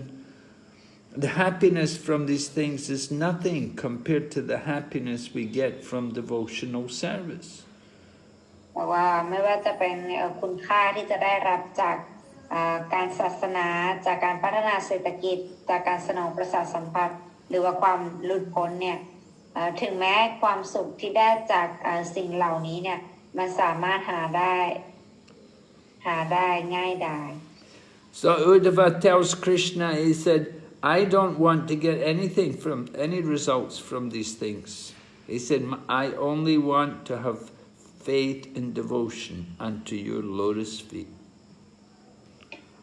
The happiness from these things is nothing compared to the happiness we get from devotional service. แต่ว่าไม่ว่าจะเป็นคุณค่าที่จะได้รับจากการศาสนาจากการพัฒนาเศรษฐกิจจากการสนองประสาทสัมผัสหรือว่าความหลุดพ้นเนี่ยถึงแม้ความสุขที่ได้จากสิ่งเหล่านี้เนี่ยมันสามารถหาได้ง่ายดาย So Uddhava tells Krishna, he said, I don't want to get anything from any results from these things. He said, I only want to have faith and devotion unto your lotus feet.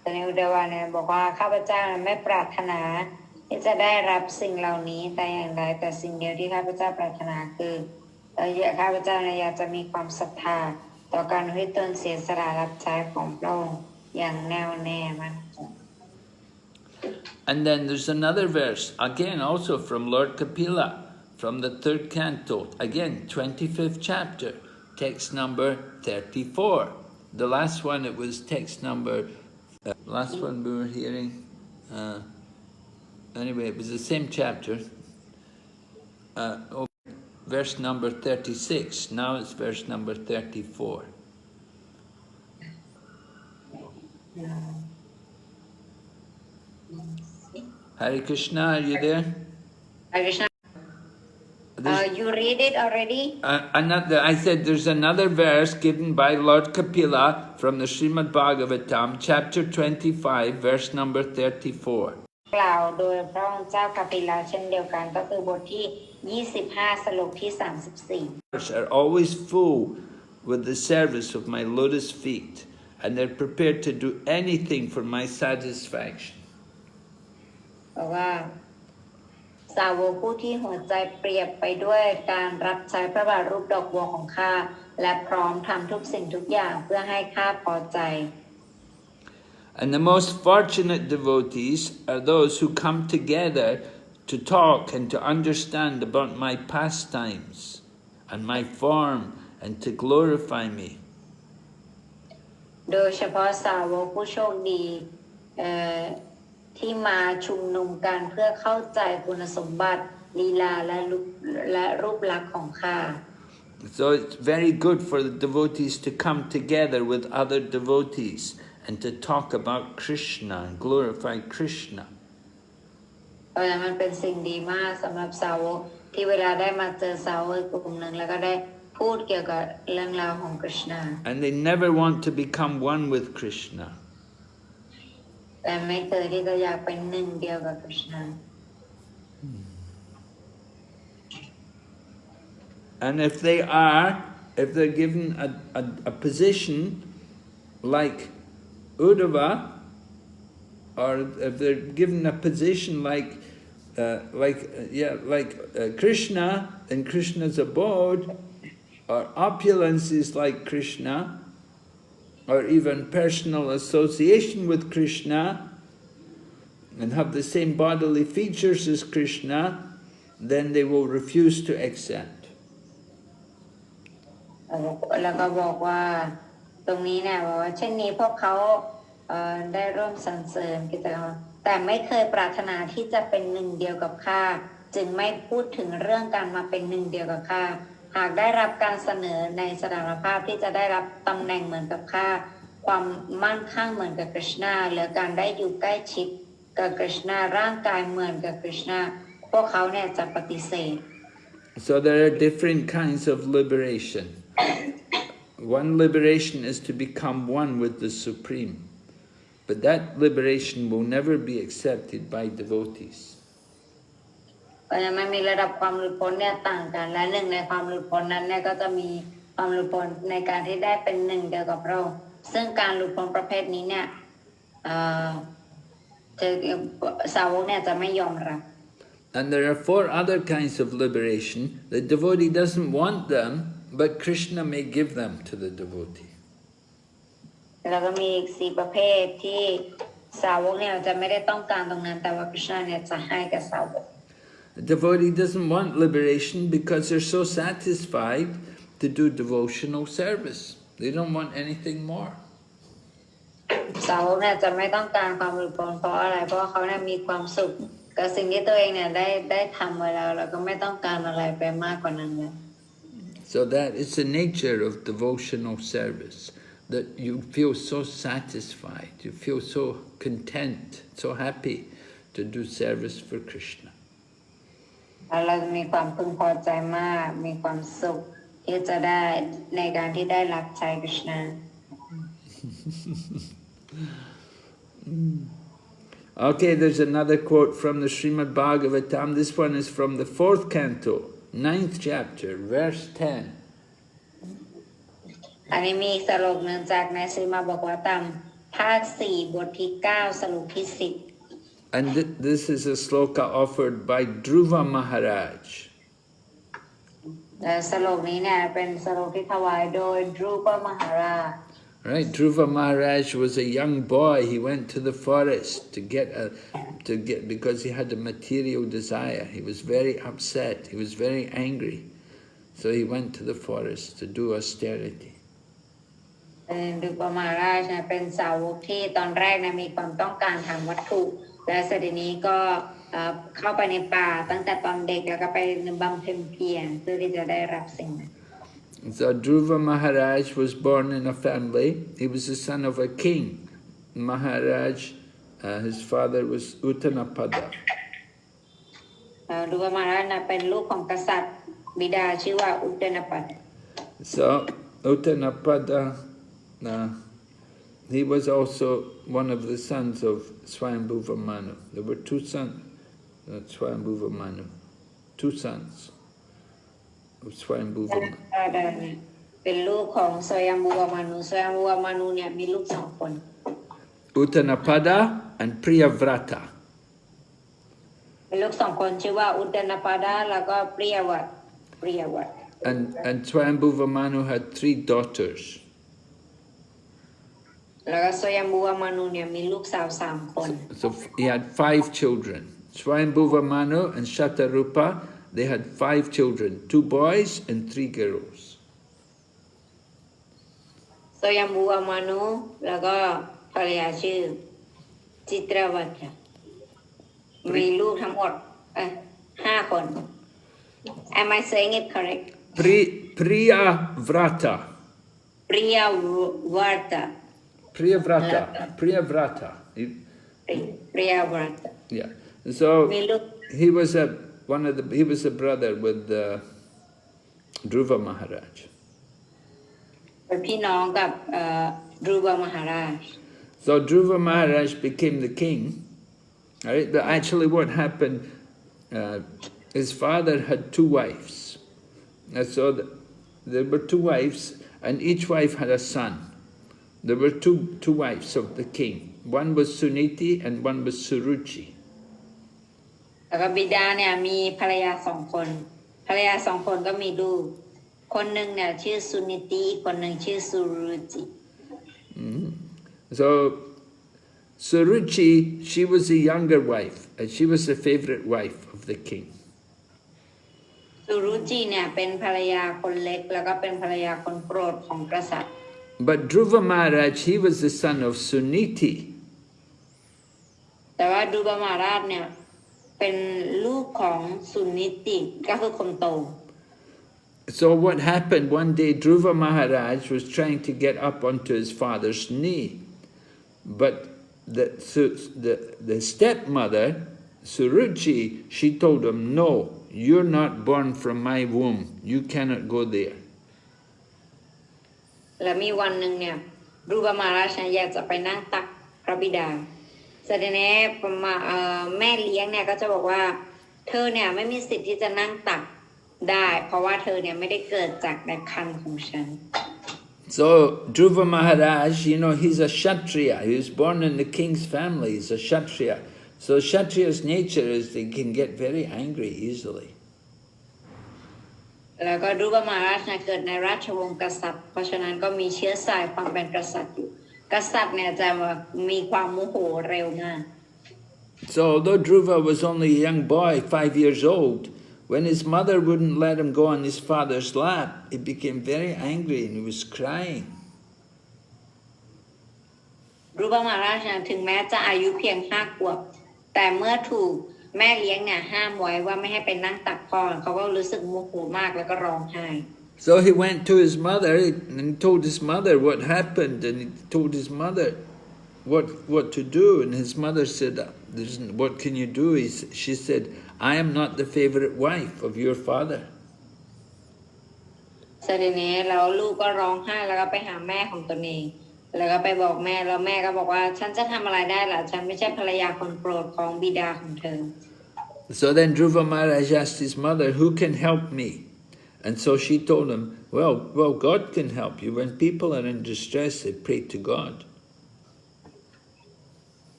แต่ในอุดวาเนี่ยบอกว่าข้าพเจ้าไม่ปรารถนาที่จะได้รับสิ่งเหล่านี้แต่อย่างใดแต่สิ่งเดียวที่ข้าพเจ้าปรารถนาคือข้าพเจ้าอยากจะมีความศรัทธาต่อการให้ตนเสียสละรับใช้ของพระองค์อย่างแน่วแน่มั่นคง And then there's another verse, again also from Lord Kapila, from the 3rd canto, again 25th chapter, text number 34. The last one, it was text number, last one we were hearing, anyway, it was the same chapter, verse number 36, now it's verse number 34. Hare Krishna, are you there? Hare Krishna. You read it already? I said there's another verse given by Lord Kapila from the Srimad Bhagavatam, chapter 25, verse number 34. กล่าวโดยพระองค์เจ้ากัปปิลาเช่นเดียวกันก็คือบทที่25สรุปที่34 Are always full with the service of my lotus feet, and they're prepared to do anything for my satisfaction. เพราะว่า สาวกผู้ที่หัวใจเปรียบไปด้วยการรับใช้พระบาทรูปดอกบัวของข้าและพร้อมทำทุกสิ่งทุกอย่างเพื่อให้ข้าพอใจ And the most fortunate devotees are those who come together to talk and to understand about my pastimes and my form and to glorify me. โดยเฉพาะสาวกผู้โชคดีที่มาชุมนุมกันเพื่อเข้าใจคุณสมบัติลีลาและรูปลักษณ์ของข้า So it's very good for the devotees to come together with other devotees and to talk about Krishna and glorify Krishna. มันเป็นสิ่งดีมากสำหรับสาวกที่เวลาได้มาเจอสาวกกลุ่มหนึ่งแล้วก็ได้พูดเกี่ยวกับเรื่องราวของกฤษณา And they never want to become one with Krishna. แต่ไม่เคยที่จะอยากเป็นหนึ่งเดียวกับกฤษณา And if they're given a position like Uddhava, or if they're given a position like Krishna in Krishna's abode, or opulences like Krishna, or even personal association with Krishna, and have the same bodily features as Krishna, then they will refuse to accept. แล้วก็บอกว่าตรงนี้เนี่ยบอกว่าเช่นนี้พวกเขาได้ร่วมสรรเสริญกิจกรรมแต่ไม่เคยปรารถนาที่จะเป็นหนึ่งเดียวกับข้าจึงไม่พูดถึงเรื่องการมาเป็นหนึ่งเดียวกับข้าหากได้รับการเสนอในสถานภาพที่จะได้รับตำแหน่งเหมือนกับข้าความมั่นคงเหมือนกับกฤษณาหรือการได้อยู่ใกล้ชิดกับกฤษณาร่างกายเหมือนกับกฤษณาพวกเขาเนี่ยจะปฏิเสธ So there are different kinds of liberation. One liberation is to become one with the Supreme, but that liberation will never be accepted by devotees. เพราะฉะนั้นมันมีระดับความหลุดพ้นเนี่ยต่างกันและหนึ่งในความหลุดพ้นนั้นเนี่ยก็จะมีความหลุดพ้นในการที่ได้เป็นหนึ่งเดียวกับเราซึ่งการหลุดพ้นประเภทนี้เนี่ยสาวกเนี่ยจะไม่ยอมรับ And there are 4 other kinds of liberation. The devotee doesn't want them, but Krishna may give them to the devotee. แล้วก็มีอีก4ประเภทที่สาวกเนี่ยจะไม่ได้ต้องการตรงนั้นแต่ว่าคริชนาเนี่ยจะให้กับสาวก The devotee doesn't want liberation because they're so satisfied to do devotional service. They don't want anything more. สาวกเนี่ยจะไม่ต้องการความหลุดพ้นเพราะอะไรเพราะเขาเนี่ยมีความสุขกับสิ่งที่ตัวเองเนี่ยได้ทำไว้แล้วก็ไม่ต้องการอะไรไปมากกว่านั้นเลย So that is the nature of devotional service, that you feel so satisfied, you feel so content, so happy to do service for Krishna. เรามีความพึงพอใจมากมีความสุขที่จะได้ในการที่ได้รับใช้กฤษณา Okay, there's another quote from the Srimad Bhagavatam. This one is from the 4th canto, 9th chapter, verse 10. อันนี้มีสรุปหนึ่งจากในสรีมบกวตัมภาค4บทที่9สรุปที่10 And this is a sloka offered by Dhruva Maharaj. และสรุปนี้เนี่ยเป็นสรุปที่ถวายโดยดรูปมหาราช Right, Dhruva Maharaj was a young boy. He went to the forest because he had a material desire. He was very upset. He was very angry. So he went to the forest to do austerity. ดรูปมหาราชเป็นสาวกที่ตอนแรกมีความต้องการทางวัตถุและเสด็จนี้ก็เข้าไปในป่าตั้งแต่ตอนเด็กแล้วก็ไปบำเพ็ญเพียรเพื่อที่จะได้รับสิ่งนั้น So Dhruva Maharaj was born in a family. He was the son of a king. Maharaj, his father was Uttanapada. ดรูปมหาราชเป็นลูกของกษัตริย์บิดาชื่อว่าอุตตนปัต So Uttanapada, he was also one of the sons of Swayambhuva Manu. There were 2 sons, Swayambhuva Manu, 2 sons of Swayambhuva Manu. เป็นลูกของสวยัมบุวมานุสวยัมบุวมานุเนี่ยมีลูก2 คน Uttanapada and Priyavrata. มีลูกสองคนชื่อว่าอุตตนปาดาแล้วก็เปรียวัตAnd Swayambhuva Manu had 3 daughters. แล้วก็สยามบัวมานุเนี่ยมีลูกสาว3 คน So he had 5 children. Swayambhuva Manu and Shatarupa, they had 5 children, 2 boys and 3 girls. สยามบัวมานุแล้วก็ภรรยาชื่อจิตรวัตรมีลูกทั้งหมด5 คน Am I saying it correct? Priyavrata. Priyavrata. Priyavrata. Priyavrata. Yeah. So he was a brother with Dhruva Maharaj. เป็นพี่น้องกับDhruva Maharaj. So Dhruva Maharaj became the king. Right? But actually what happened, his father had 2 wives. And so there were 2 wives, and each wife had a son. There were two wives of the king. One was Suniti and one was Suruchi. แล้วก็บิดาเนี่ยมีภรรยา2 คนภรรยา2 คนก็มีลูกคนหนึ่งเนี่ยชื่อสุนิติคนหนึ่งชื่อสุรุจิ So Suruchi, she was the younger wife, and she was the favorite wife of the king. สุรุจิเนี่ยเป็นภรรยาคนเล็กแล้วก็เป็นภรรยาคนโปรดของกษัตริย์ But Dhruva Maharaj, he was the son of Suniti. แต่ว่าดูบามาราชเนี่ยเป็นลูกของสุนิติก็คือคนโต So what happened one day, Dhruva Maharaj was trying to get up onto his father's knee, but the stepmother, Suruchi, she told him, no, you're not born from my womb, you cannot go there. แล้วมีวันหนึ่งเนี่ยดูบามาราชอยากจะไปนั่งตักพระบิดาแสดงแม่เลี้ยงเนี่ยก็จะบอกว่าเธอเนี่ยไม่มีสิทธิ์ที่จะนั่งตักได้เพราะว่าเธอเนี่ยไม่ได้เกิดจากในครรภ์ของฉัน So Dhruva Maharaj, he's a Kshatriya. He was born in the king's family. He's a Kshatriya. So Kshatriya's nature is they can get very angry easily. แล้วก็ดูบามาราชเกิดในราชวงศ์กษัตริย์เพราะฉะนั้นก็มีเชื้อสายความเป็นกษัตริย์อยู่กษัตริย์เนี่ยจะมีความโมโหเร็วมาก So although Dhruva was only a young boy, 5 years old, when his mother wouldn't let him go on his father's lap, he became very angry and he was crying. ดูบามาราชถึงแม้จะอายุเพียง5 ขวบแต่เมื่อถูกแม่เลี้ยงเนี่ยห้ามไว้ว่าไม่ให้ไปนั่งตักพ่อเขาก็รู้สึกโมโหมากแล้วก็ร้องไห้ So he went to his mother and told his mother what happened, and he told his mother what to do, and his mother said, what can you do? She said, I am not the favorite wife of your father. เสร็จนี้แล้วลูกก็ร้องไห้แล้วก็ไปหาแม่ของตนเองแล้วก็ไปบอกแม่แล้วแม่ก็บอกว่าฉันจะทำอะไรได้ล่ะฉันไม่ใช่ภรรยาคนโปรดของบิดาของเธอ So then Dhruva Maharaj asked his mother, who can help me? And so she told him, well, God can help you. When people are in distress, they pray to God.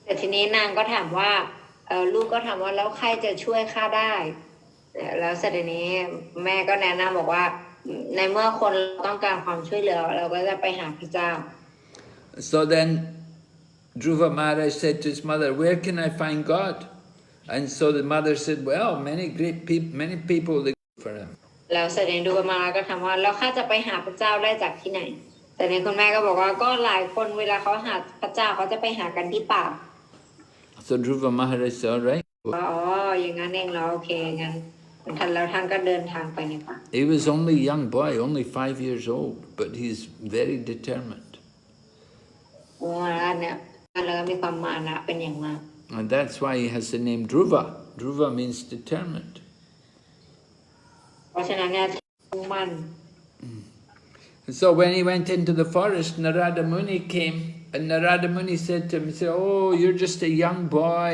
แต่ทีนี้นางก็ถามว่าลูกก็ถามว่าแล้วใครจะช่วยข้าได้แล้วเสร็จนี้แม่ก็แนะนำบอกว่าในเมื่อคนต้องการความช่วยเหลือเราก็จะไปหาพระเจ้า So then Dhruva Maharaj said to his mother, where can I find God? And so the mother said, well, many people they go for him. แล้วเสร็จนี้ดูมาก็ถามว่าแล้วข้าจะไปหาพระเจ้าได้จากที่ไหนแต่นี้คุณแม่ก็บอกว่าก็หลายคนเวลาเขาหาพระเจ้าเขาจะไปหากันที่ป่า So Dhruva Maharaj said, all right. อ๋ออย่างนั้นเองเหรอโอเคงั้นท่านก็เดินทางไปในป่า He was only a young boy, only 5 years old, but he's very determined. เนี่ยแล้วก็มีความมานะเป็นอย่างมาก And that's why he has the name Dhruva. Dhruva means determined. เพราะฉะนั้นเนี่ยมุ่งมั่น So when he went into the forest, Narada Muni came, and Narada Muni said to him, he said, oh, you're just a young boy.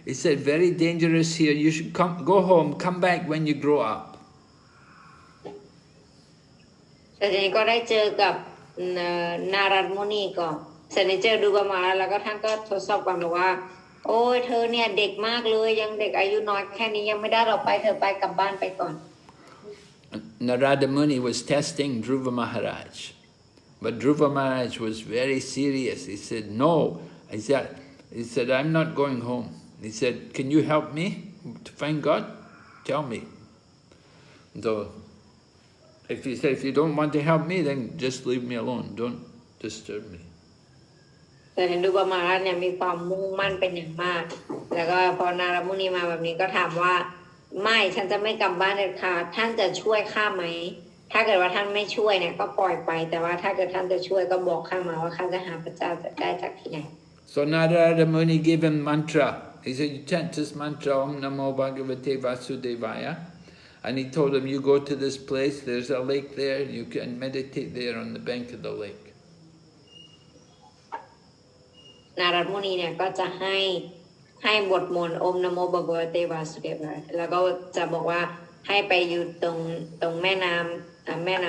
He said, very dangerous here. You should go home, come back when you grow up. แต่ทีนี้ก็ได้เจอกับนารัตมุนีก่อนเสร็จนี้เจอดูบามาแล้วก็ท่านก็ทดสอบกันบอกว่า โอ้ยเธอเนี่ยเด็กมากเลยยังเด็กอายุน้อยแค่นี้ยังไม่ได้เราไปเธอไปกลับบ้านไปก่อน Narada Muni was testing Dhruva Maharaj. But Dhruva Maharaj was very serious. He said, no. He said, I'm not going home. He said, can you help me to find God? Tell me. So, if he said, if you don't want to help me, then just leave me alone. Don't disturb me. แต่เห็นดูบามาราชเนี่ยมีความมุ่งมั่นเป็นอย่างมากแล้วก็พอนารมุนีมาแบบนี้ก็ถามว่าไม่ฉันจะไม่กลับบ้านเด็ดขาดท่านจะช่วยข้าไหมถ้าเกิดว่าท่านไม่ช่วยเนี่ยก็ปล่อยไปแต่ว่าถ้าเกิดท่านจะช่วยก็บอกข้ามาว่าข้าจะหาพระเจ้าจะได้จากที่ไหน So Narada Muni gave him mantra. He said, you chant this mantra, Om Namo Bhagavate Vasudevaya. And he told him, you go to this place, there's a lake there, you can meditate there on the bank of the lake. นารมุนีเนี่ยก็จะให้บทมนต์โอมนะโมบะกวะเตวาสุเดวะแล้วก็จะบอกว่าให้ไปอยู่ตรงแม่น้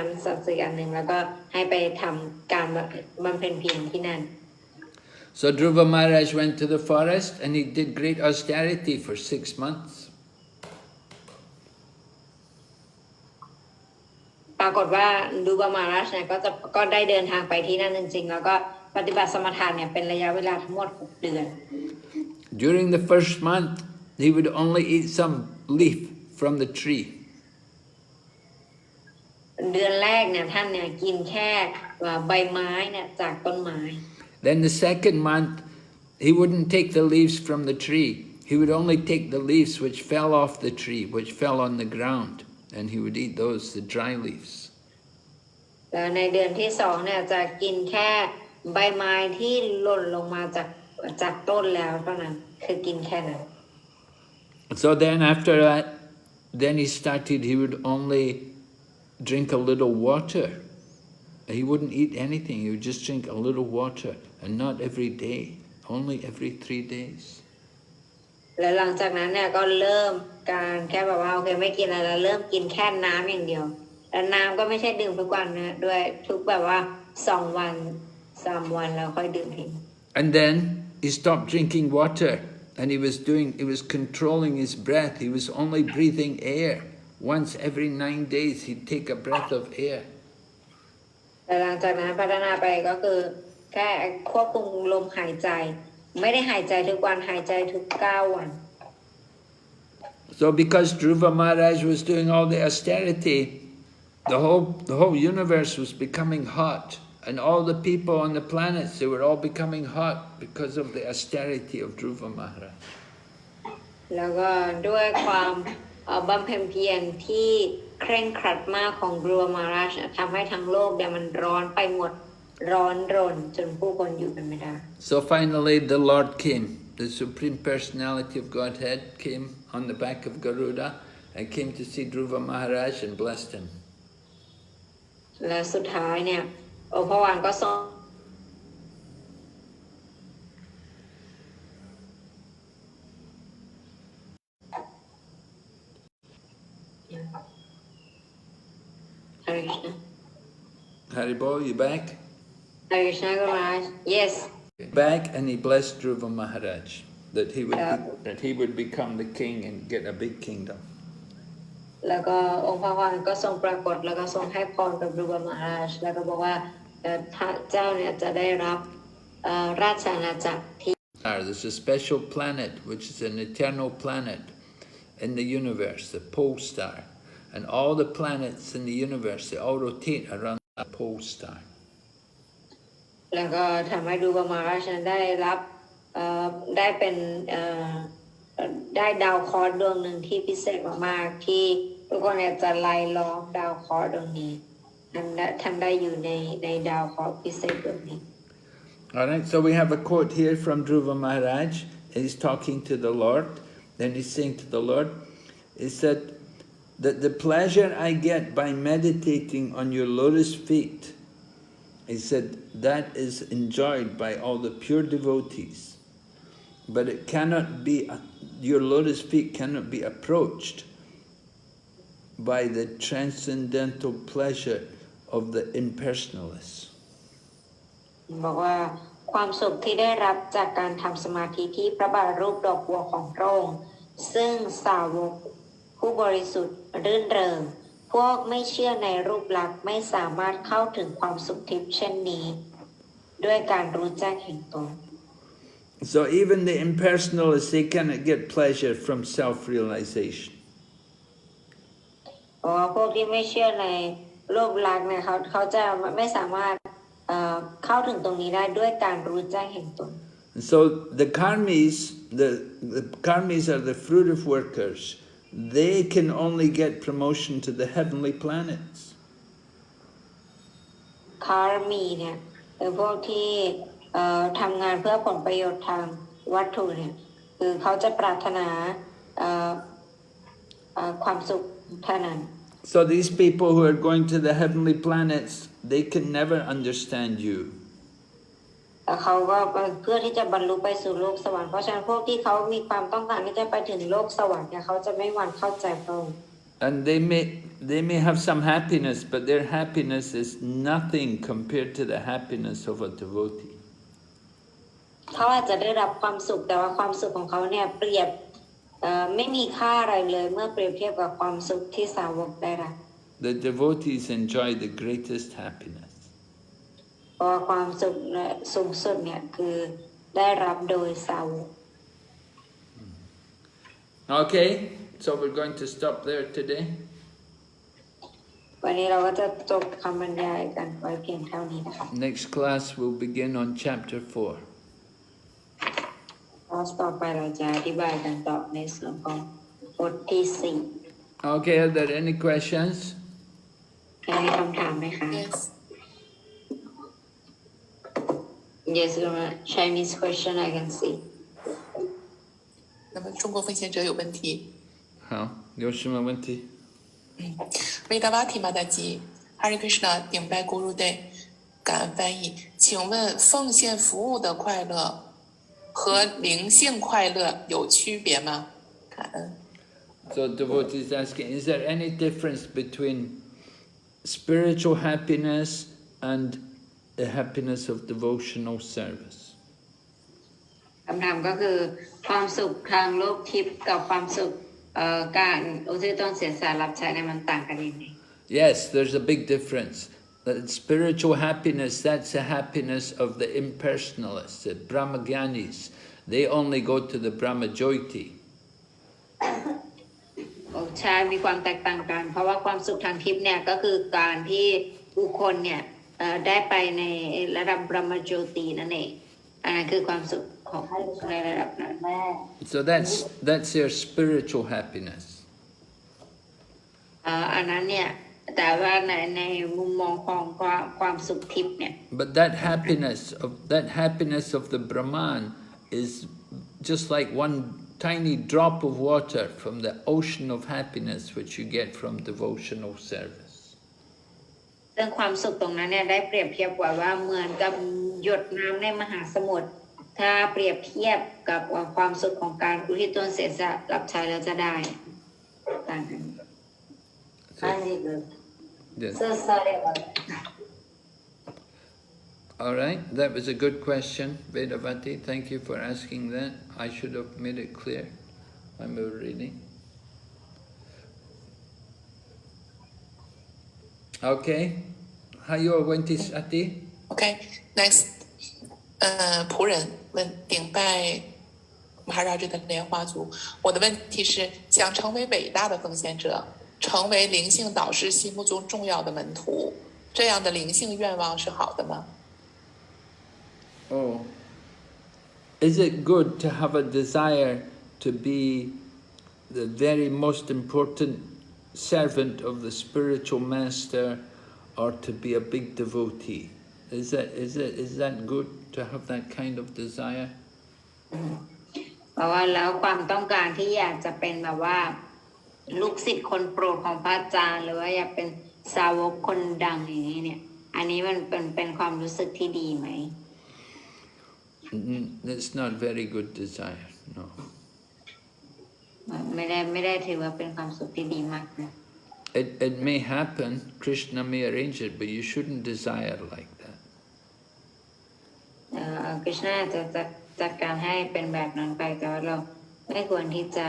ำศักดิ์สิทธิ์อันหนึ่งแล้วก็ให้ไปทำการบำเพ็ญเพียรที่นั่น So Dhruva Maharaj went to the forest and he did great austerity for 6 months. ปรากฏว่าดูบามาราชเนี่ยก็ได้เดินทางไปที่นั่นจริงๆแล้วก็ปฏิบัติสมถะเนี่ยเป็นระยะเวลาทั้งหมด6 เดือน During the first month, he would only eat some leaf from the tree. เดือนแรกเนี่ยท่านเนี่ยกินแค่ใบไม้เนี่ยจากต้นไม้ Then the second month, he wouldn't take the leaves from the tree. He would only take the leaves which fell off the tree, which fell on the ground, and he would eat those, the dry leaves. แล้วในเดือนที่2เนี่ยจะกินแค่ใบไม้ที่หล่นลงมาจากต้นแล้วเท่านั้นคือกินแค่นั้น So then after that, then he would only drink a little water. He wouldn't eat anything, he would just drink a little water, and not every day, only every 3 days. แล้วหลังจากนั้นเนี่ยก็เริ่มการแค่แบบว่าโอเคไม่กินอะไรแล้วเริ่มกินแค่น้ำอย่างเดียวแล้วน้ำก็ไม่ใช่ดื่มทุกวันนะด้วยทุกแบบว่า2 วัน 3 วันแล้วค่อยดื่มทิ้ง And then he stopped drinking water, and he was controlling his breath. He was only breathing air. Once every 9 days, he'd take a breath of air. แต่หลังจากนั้นพัฒนาไปก็คือแค่ควบคุมลมหายใจไม่ได้หายใจทุกวันหายใจทุก9 วัน So because Dhruva Maharaj was doing all the austerity, the whole universe was becoming hot, and all the people on the planets, they were all becoming hot because of the austerity of Dhruva Maharaj. แล้วก็ด้วยความบำเพ็ญเพียรที่เคร่งครัดมากของดรูวมาราชทำให้ทั้งโลกเนี่ยมันร้อนไปหมดร้อนรนจนผู้คนอยู่กันไม่ได้ So finally the Lord came, the Supreme Personality of Godhead came on the back of Garuda and came to see Dhruva Maharaj and blessed him. และสุดท้ายเนี่ยองค์พระวานก็ทรง Hare Krishna. Haribol, you back? Hare Krishna Guru Maharaj. Yes. Back, and he blessed Dhruva Maharaj that he would become the king and get a big kingdom. แล้วก็องค์พระวานก็ทรงปรากฏแล้วก็ทรงให้พรกับดรูวมาราชแล้วก็บอกว่าเจ้าเนี่ยจะได้รับราชอาณาจักรที่ There's a special planet which is an eternal planet in the universe, the pole star. And all the planets in the universe, they all rotate around that pole star. แล้วก็ทำให้ดรูวมาราชได้รับได้เป็นได้ดาวเคราะห์ดวงหนึ่งที่พิเศษมากๆที่ทุกคนเนี่ยจะไล่ล้อมดาวเคราะห์ดวงนี้ท่านได้อยู่ในดาวเคราะห์พิเศษดวงนี้ All right, so we have a quote here from Dhruva Maharaj. He's talking to the Lord. Then he's saying to the Lord, he said that the pleasure I get by meditating on your lotus feet, he said, that is enjoyed by all the pure devotees. But it cannot be, your lotus feet cannot be approached by the transcendental pleasure of the impersonalists. บอกว่า ความสุขที่ได้รับจากการทำสมาธิที่พระบาทรูปดอกบัวของพระองค์ซึ่งสาวกผู้บริสุทธิ์รื่นเริงพวกไม่เชื่อในรูปลักษณ์ไม่สามารถเข้าถึงความสุขทิพย์เช่นนี้ด้วยการรู้แจ้งแห่งตน So even the impersonalists, they cannot get pleasure from self-realization. เพราะว่าพวกที่ไม่เชื่อในรูปลักษณ์เนี่ยเขาจะไม่สามารถเข้าถึงตรงนี้ได้ด้วยการรู้แจ้งแห่งตน So the karmis are the fruit of workers. They can only get promotion to the heavenly planets. คาร์มีเนี่ยคือพวกที่ทำงานเพื่อผลประโยชน์ทางวัตถุเนี่ยคือเขาจะปรารถนาความสุขเท่านั้น So these people who are going to the heavenly planets, they can never understand you. แต่เขาก็เพื่อที่จะบรรลุไปสู่โลกสวรรค์เพราะฉะนั้นพวกที่เขามีความต้องการที่จะไปถึงโลกสวรรค์เนี่ยเขาจะไม่หวั่นเข้าใจพระองค์ And they may have some happiness, but their happiness is nothing compared to the happiness of a devotee. เขาอาจจะได้รับความสุขแต่ว่าความสุขของเขาเนี่ยเปรียบไม่มีค่าอะไรเลยเมื่อเปรียบเทียบกับความสุขที่สาวกได้รับ The devotees enjoy the greatest happiness. เพราะความสุขสูงสุดเนี่ยคือได้รับโดยสาวก Okay, so we're going to stop there today. วันนี้เราก็จะจบคำบรรยายกันไว้เพียงเท่านี้นะคะ Next class will begin on chapter 4. คลาสต่อไปเราจะอธิบายกันต่อในส่วนของบทที่4 Okay, are there any questions? มีคำถามไหมคะ Yes. Yes, Chinese question I can see. 那么中国奉献者有问题。好，有什么问题？维达瓦提马达吉，哈里克什纳顶拜咕噜对，感恩翻译。请问奉献服务的快乐和灵性快乐有区别吗？感恩。So devotee is asking, is there any difference between spiritual happiness and the happiness of devotional service? คำถามก็คือความสุขทางโลกทิพย์กับความสุขการอุทิศตนเสียสละรับใช้เนี่ยมันต่างกันยังไง Yes, there's a big difference. That spiritual happiness, that's the happiness of the impersonalists, the Brahmagyanis. They only go to the Brahma Jyoti. ใช่มีความแตกต่างกันเพราะว่าความสุขทางทิพย์เนี่ยก็คือการที่บุคคลเนี่ยได้ไปในระดับบรหมโจตินั่นเองอันนั้นคือความสุขของในระดับนั้น So that's their spiritual happiness. อันนั้นเนี่ยแต่ว่าในมุมมองของความสุขทิพย์เนี่ย But that happiness of the Brahman is just like one tiny drop of water from the ocean of happiness which you get from devotional service. เรื่องความสุขตรงนั้นเนี่ยได้เปรียบเทียบว่าเหมือนกับหยดน้ำในมหาสมุทรถ้าเปรียบเทียบกับความสุขของการอุทิศตนเสียสละรับใช้แล้วจะได้ต่างกัน Yes. So sorry about that. All right, that was a good question, Vedavati. Thank you for asking that. I should have made it clear when we were reading. Okay, Hayo Ventisati. Okay, next，仆人问顶拜马哈拉吉的莲花族，我的问题是：想成为伟大的奉献者，成为灵性导师心目中重要的门徒，这样的灵性愿望是好的吗？ Oh, is it good to have a desire to be the very most important servant of the spiritual master, or to be a big devotee? Is that good to have that kind of desire? เพราะว่าแล้วความต้องการที่อยากจะเป็นแบบว่าลูกศิษย์คนโปรดของพระอาจารย์หรือว่าอยากเป็นสาวกคนดังอย่างนี้เนี่ยอันนี้มันเป็นความรู้สึกที่ดีไหม It's not very good desire, no. ไม่ได้ถือว่าเป็นความสุขที่ดีมากนะ It may happen, Krishna may arrange it, but you shouldn't desire like that. คริชนาจะจัดการให้เป็นแบบนั้นไปแต่ว่าเราไม่ควรที่จะ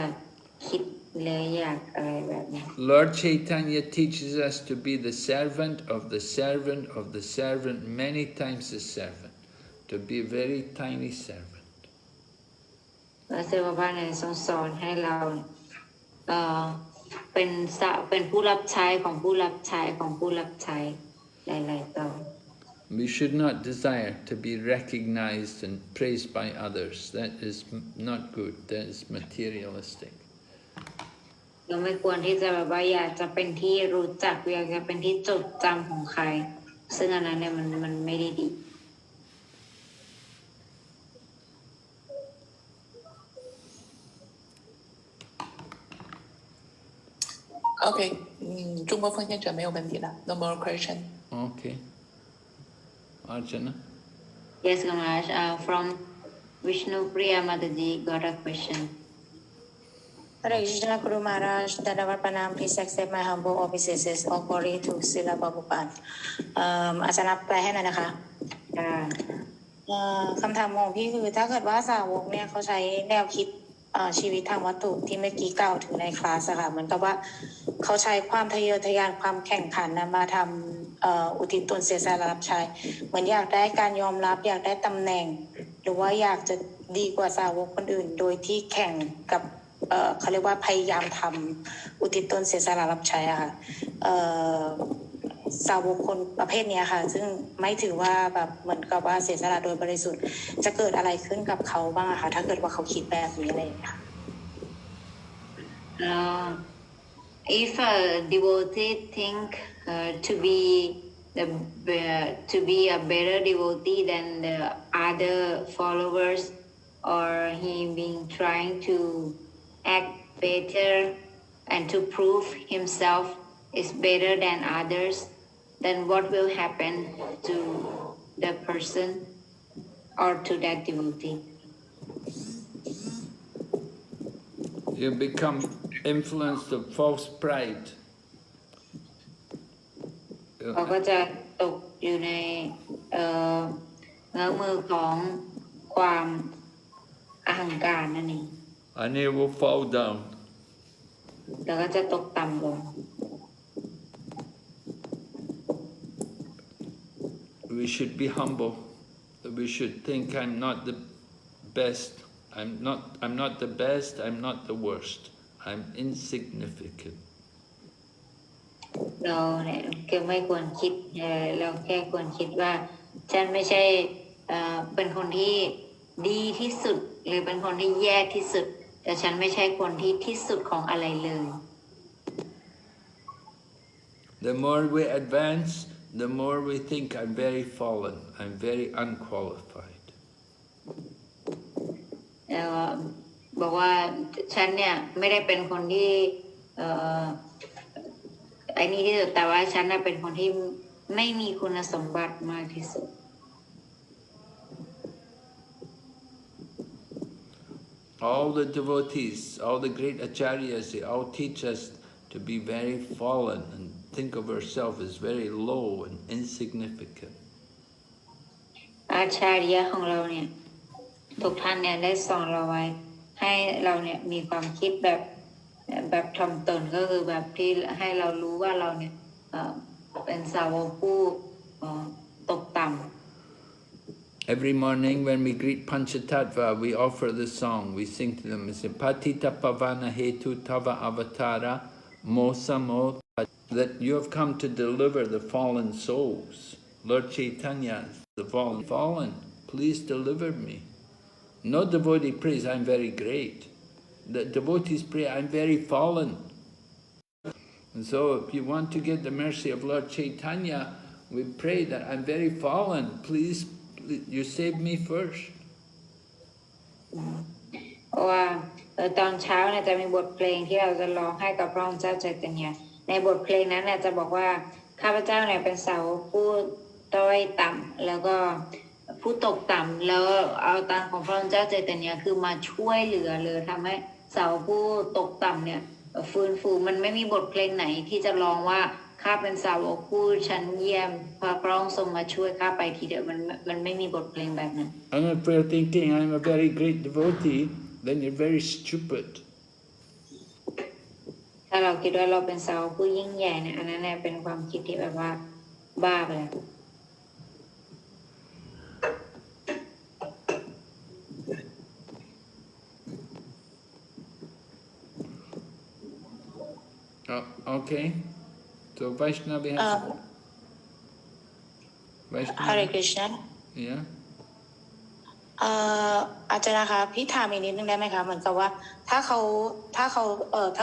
คิดเลยอยากอะไรแบบนี้ Lord Chaitanya teaches us to be the servant of the servant of the servant, many times the servant, to be a very tiny servant. พระเจ้าพระเนี่ยทรงสอนให้เราเป็นผู้รับใช้ของผู้รับใช้ของผู้รับใช้หลายๆตอน We should not desire to be recognized and praised by others. That is not good. That is materialistic. เราไม่ควรที่จะแบบว่าอยากจะเป็นที่รู้จักอยากจะเป็นที่จดจำของใครซึ่งอันนั้นเนี่ยมันไม่ได้ดี OK，中国奉献者没有问题了 ，No more question。 Okay. Arjuna? Yes, Kamash. From Vishnu Priya Mataji got a question. Hare Krishna Guru Maharaj, Dandavat Pranam, please accept my humble obeisances of glory to Srila Prabhupada. อาจารย์แปลให้หน่อยนะคะคำถามของพี่คือถ้าเกิดว่าสาวกเนี่ยเขาใช้แนวคิดชีวิตทางวัตถุที่เมื่อกี้กล่าวถึงในคลาสอะค่ะเหมือนกับว่าเขาใช้ความทะเยอทะยานความแข่งขันนะมาทำอุทิศตนเสียสละรับใช้เหมือนอยากได้การยอมรับอยากได้ตำแหน่ง หรือว่าอยากจะดีกว่าสาวกคนอื่นโดยที่แข่งกับเขาเรียกว่าพยายามทำอุทิศตนเสียสละรับใช้อะค่ะสาวกคนประเภทนี้ค่ะซึ่งไม่ถือว่าแบบเหมือนกับว่าเสียสละโดยบริสุทธิ์จะเกิดอะไรขึ้นกับเขาบ้างอะค่ะถ้าเกิดว่าเขาคิดแบบนี้อะไรอย่างเงี้ยค่ะ If a devotee think to be a better devotee than the other followers, or he being trying to act better and to prove himself is better than others, then what will happen to the person or to that devotee? You become influenced of false pride. เขาก็จะตกอยู่ในเงื้อมือของความอหังการนั่นเอง And he will fall down. แล้วก็จะตกต่ำลง We should be humble. We should think I'm not the best. I'm not the best. I'm not the worst. I'm insignificant. เราเนี่ยก็ไม่ควรคิดเราแค่ควรคิดว่าฉันไม่ใช่เป็นคนที่ดีที่สุดหรือเป็นคนที่แย่ที่สุดแต่ฉันไม่ใช่คนที่สุดของอะไรเลย The more we advance, the more we think I'm very fallen. I'm very unqualified. บอกว่าฉันเนี่ยไม่ได้เป็นคนที่ไอ้นี่ที่สุดแต่ว่าฉันน่ะเป็นคนที่ไม่มีคุณสมบัติมากที่สุด All the devotees, all the great acharyas, they all teach us to be very fallen and think of ourselves as very low and insignificant. อาจารย์ของเราเนี่ยทุกท่านเนี่ยได้สอนเราไว้ให้เราเนี่ยมีความคิดแบบถ่อมตนก็คือแบบที่ให้เรารู้ว่าเราเนี่ยเป็นสาวกผู้ตกต่ำ Every morning when we greet Panchatattva, we offer the song. We sing to them. We say, Patita Pavana Hetu Tava Avatara Mosamo. That you have come to deliver the fallen souls. Lord Chaitanya, the fallen, please deliver me. No devotee prays, I'm very great. The devotees pray, I'm very fallen. And so if you want to get the mercy of Lord Chaitanya, we pray that I'm very fallen. Please, you save me first. เพราะว่าตอนเช้าเนี่ยจะมีบทเพลงที่เราจะร้องให้กับพระองค์เจ้าใจตยในบทเพลงนั้นเนี่ยจะบอกว่าข้าพเจ้าเนี่ยเป็นสาวกผู้ต้อยต่ำแล้วก็ผู้ตกต่ำแล้วเอาตามของพระองค์เจ้าใจตยคือมาช่วยเหลือเลยทำให้สาวผู้ตกต่ำเนี่ยฟื้นฟูมันไม่มีบทเพลงไหนที่จะร้องว่า ข้าเป็นสาวกผู้ชั้นเยี่ยมพระองค์ทรงมาช่วยข้าไปทีเดียวมันไม่มีบทเพลงแบบนั้น And if we're thinking I'm a very great devotee, then you're very stupid. ถ้าเราคิดว่าเราเป็นสาวกผู้ยิ่งใหญ่เนี่ยอันนั้นเนี่ยเป็นความคิดที่แบบว่าบ้าไปแล้ว Oh, okay. So Vaishnavi has... Hare Krishna Yeah. อาจารย์นะคะพี่ถามอีกนิดนึงได้ไหมคะเหมือนกับว่าถ้า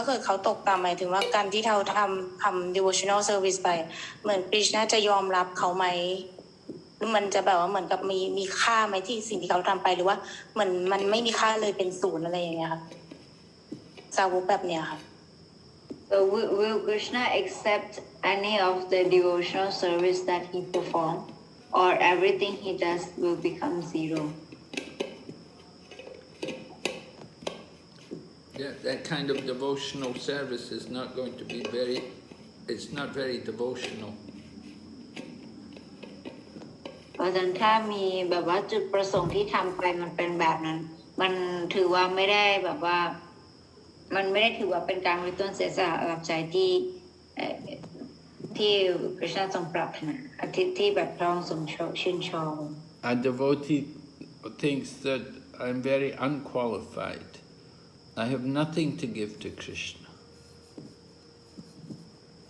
เกิดเขาตกต่ำหมายถึงว่าการที่เราทำ devotional service ไปเหมือนคริชนาจะยอมรับเขาไหมมันจะแบบว่าเหมือนกับมีค่าไหมที่สิ่งที่เขาทำไปหรือว่าเหมือนมันไม่มีค่าเลยเป็นศูนย์อะไรอย่างเงี้ยค่ะสาวกแบบเนี้ยค่ะ So will Krishna accept any of the devotional service that he perform or everything he does will become zero Yeah, that kind of devotional service is not going to be it's not very devotional. เพราะฉะนั้นถ้ามีแบบว่าจุดประสงค์ที่ทำไปมันเป็นแบบนั้นมันถือว่าไม่ได้แบบว่ามันไม่ได้ถือว่าเป็นการริต้นเสียสละรับใจที่พระเจ้าทรงปรารถนาที่แบบพระองค์ทรงชื่นชอบ A devotee thinks that I'm very unqualified. I have nothing to give to Krishna.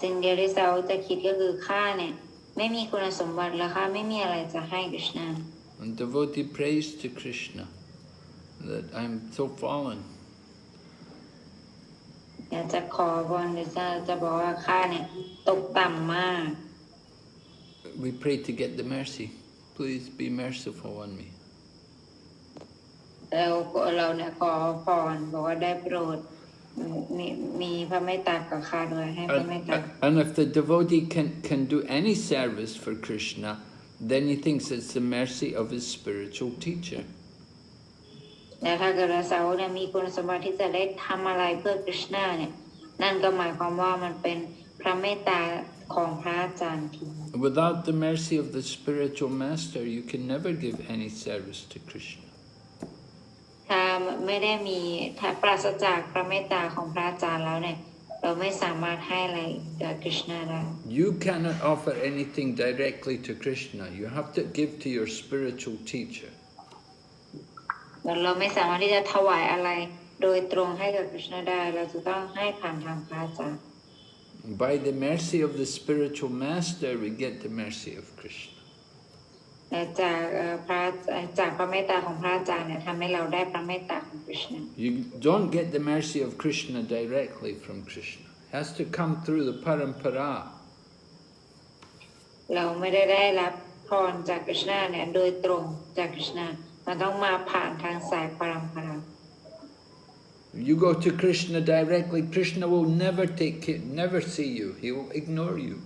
สิ่งเดียวที่เราจะคิดก็คือข้าเนี่ยไม่มีคุณสมบัติและข้าไม่มีอะไรจะให้กฤษณา And devotee prays to Krishna that I'm so fallen. อยากจะขอพรจะบอกว่าข้าเนี่ยตกต่ำมาก We pray to get the mercy. Please be merciful on me. เราเนี่ยขอพรบอกว่าได้โปรดมีพระเมตตากับข้าด้วยให้พระเมตตา And if the devotee can do any service for Krishna, then he thinks it's the mercy of his spiritual teacher. และถ้าเกิดสาวกเนี่ยมีคุณสมบัติที่จะได้ทำอะไรเพื่อกฤษณาเนี่ยนั่นก็หมายความว่ามันเป็นพระเมตตาของพระอาจารย์ที่ Without the mercy of the spiritual master, you can never give any service to Krishna. ถ้าไม่ได้มีถ้าปราศจากพระเมตตาของพระอาจารย์แล้วเนี่ยเราไม่สามารถให้อะไรกับกฤษณาได้ You cannot offer anything directly to Krishna. You have to give to your spiritual teacher. เราไม่สามารถที่จะถวายอะไรโดยตรงให้กับกฤษณาได้เราจะต้องให้ผ่านทางพระอาจารย์ By the mercy of the spiritual master, we get the mercy of Krishna. จากพระเมตตาของพระอาจารย์เนี่ยทำให้เราได้พระเมตตาของกฤษณา You don't get the mercy of Krishna directly from Krishna. It has to come through the parampara. เราไม่ได้รับพรจากกฤษณาเนี่ยโดยตรงจากกฤษณามันต้องมาผ่านทางสายปรัมปรา You go to Krishna directly, Krishna will never see you. He will ignore you.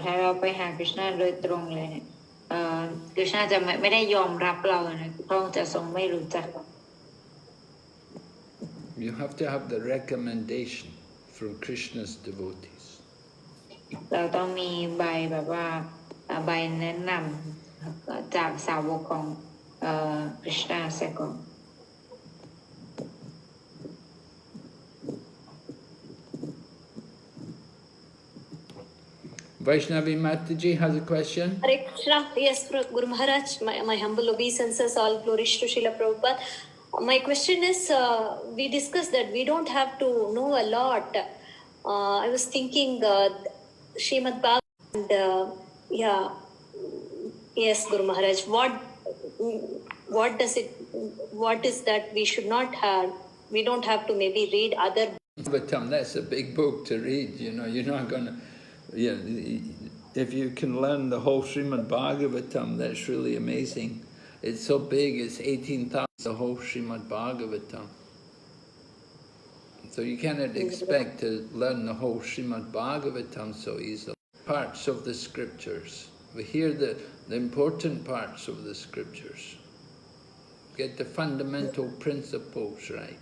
ถ้าเราไปหากฤษณาโดยตรงเลยเนี่ยกฤษณาจะไม่ได้ยอมรับเรานะพระองค์จะทรงไม่รู้จัก You have to have the recommendation from Krishna's devotees. เราต้องมีใบแบบว่าใบแนะนำจากสาวกของกฤษณาเสียก่อน Vaishnavi Mataji has a question. Hare Krishna. Yes, Guru Maharaj, my humble obeisances, all glories to Srila Prabhupada. My question is, we discussed that we don't have to know a lot. I was thinking Srimad Bhagavatam and yes, Guru Maharaj, what is that we should not have, we don't have to maybe read other. Bhagavatam, that's a big book to read, you know, you're not going to, if you can learn the whole Srimad Bhagavatam, that's really amazing. It's so big, it's 18,000, the whole Srimad Bhagavatam. So you cannot expect to learn the whole Srimad Bhagavatam so easily. Parts of the scriptures. We hear the important parts of the scriptures. Get the fundamental principles right.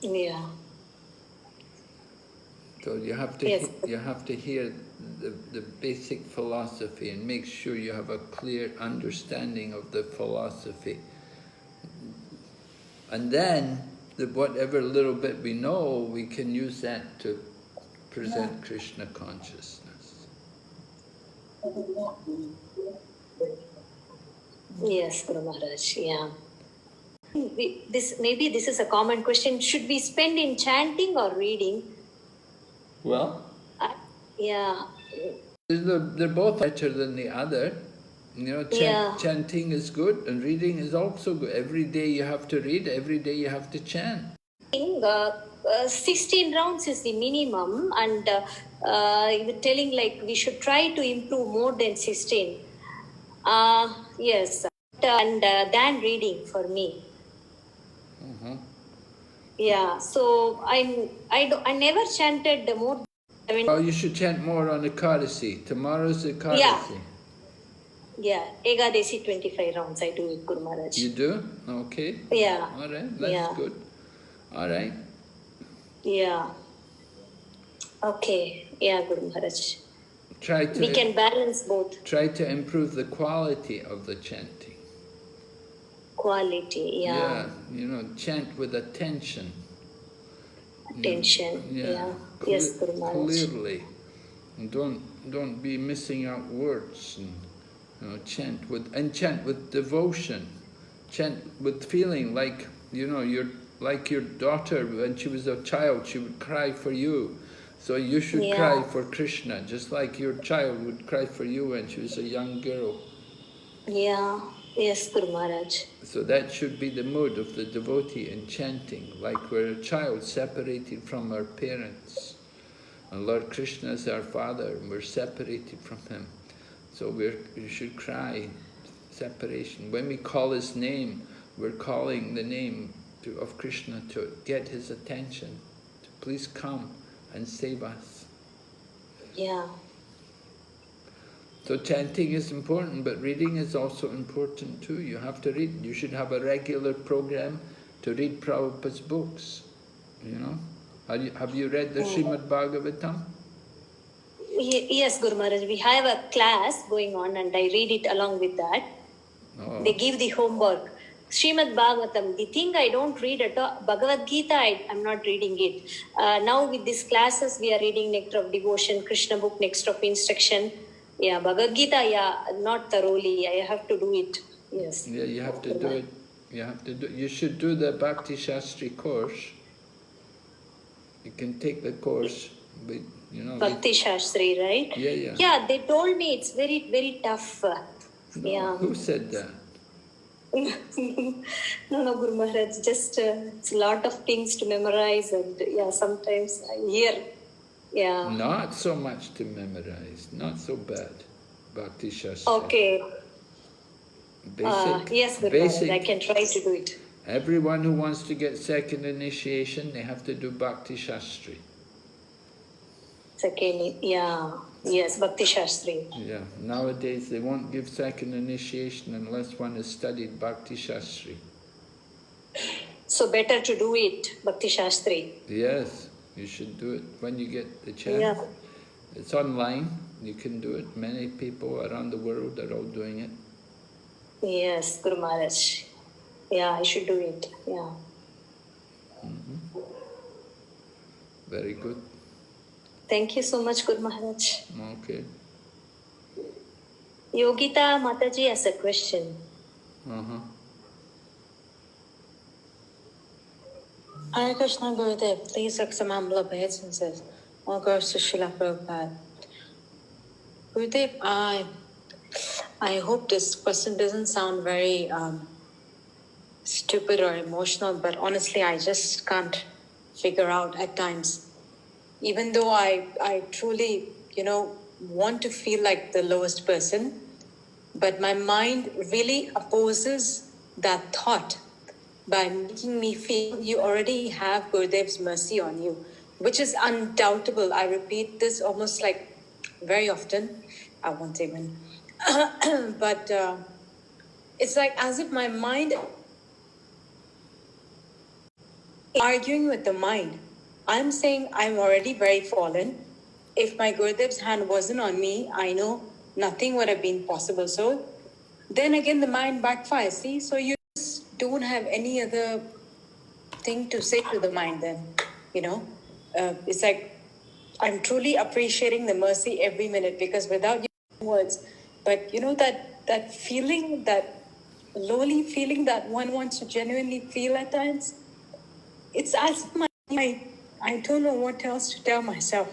Yeah. So you have to Yes. you have to hear the basic philosophy and make sure you have a clear understanding of the philosophy. And then whatever little bit we know, we can use that to present Krishna consciousness. Yes, Guru Maharaj. Yeah. Maybe this is a common question. Should we spend in chanting or reading? Well, Yeah. they're both better than the other. You know, Yeah. chanting is good and reading is also good. Every day you have to read, every day you have to chant. 16 rounds is the minimum, and you were telling like we should try to improve more than 16. Yes, and than reading for me. Yeah, so I never chanted the more. I mean, Oh, you should chant more on Ekadasi. Tomorrow's Ekadasi. Yeah, Egadesi 25 rounds I do with Guru Maharaj. You do? Okay. Yeah. All right, that's good. All right. Yeah. Okay. Yeah, Guru Maharaj. We can balance both. Try to improve the quality of the chanting. Quality, yeah. Yeah, you know, chant with attention. Attention, yeah. Yes, Guru Maharaj. Clearly. And don't be missing out words. And, you know, chant with devotion. Chant with feeling like, you know, like your daughter, when she was a child, she would cry for you. So you should cry for Krishna, just like your child would cry for you when she was a young girl. Yeah, yes, Guru Maharaj. So that should be the mood of the devotee in chanting, like we're a child separated from our parents. And Lord Krishna is our father, and we're separated from him. So we should cry separation. When we call his name, we're calling the name of Krishna to get his attention, to please come and save us. Yeah. So chanting is important, but reading is also important too. You have to read. You should have a regular program to read Prabhupada's books. You know, have you read the Srimad Bhagavatam? Yes, Guru Maharaj. We have a class going on, and I read it along with that. Oh. They give the homework. Srimad Bhagavatam, the thing I don't read at all, Bhagavad Gita, I'm not reading it. Now with these classes, we are reading Nectar of Devotion, Krishna book, Next of Instruction. Yeah, Bhagavad Gita, not thoroughly. I have to do it. Yes. Yeah, you have to do it. You have to do. You should do the Bhakti Shastri course. You can take the course, but you know. Bhakti Shastri, right? Yeah. Yeah, they told me it's very, very tough. No, who said that? No, Guru Maharaj, just it's a lot of things to memorize, and sometimes I hear. Yeah. Not so much to memorize, not so bad. Bhakti Shastri. Okay. Basic. Yes, Guru Maharaj, I can try to do it. Everyone who wants to get second initiation, they have to do Bhakti Shastri. Second, yes, Bhakti Shastri. Yeah, nowadays they won't give second initiation unless one has studied Bhakti Shastri. So better to do it, Bhakti Shastri. Yes, you should do it when you get the chance. Yeah. It's online, you can do it. Many people around the world are all doing it. Yes, Guru Maharaj. Yeah, I should do it. Yeah. Very good. Thank you so much, Guru Maharaj. Okay. Yogita Mataji has a question. Hare Krishna Gurudev, please accept my humble obeisances. All glories to Srila Prabhupada. Gurudev, I hope this question doesn't sound very stupid or emotional, but honestly, I just can't figure out at times. Even though I truly, want to feel like the lowest person, but my mind really opposes that thought by making me feel you already have Gurudev's mercy on you, which is undoubtable. I repeat this almost like very often. I won't say when. But it's like as if my mind arguing with the mind I'm saying I'm already very fallen. If my Gurudev's hand wasn't on me, I know nothing would have been possible. So then again, the mind backfires. See, so you just don't have any other thing to say to the mind then, it's like I'm truly appreciating the mercy every minute, because without your words, but that feeling, that lowly feeling that one wants to genuinely feel at times, it's as if I don't know what else to tell myself.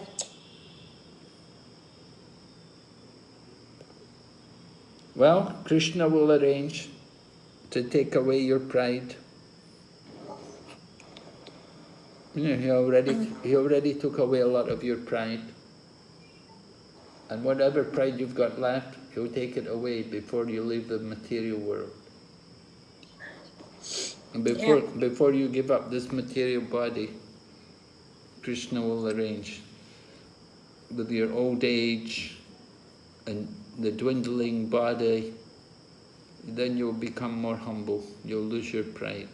Well, Krishna will arrange to take away your pride. He already took away a lot of your pride. And whatever pride you've got left, he'll take it away before you leave the material world. And before you give up this material body, Krishna will arrange with your old age and the dwindling body, then you'll become more humble. You'll lose your pride.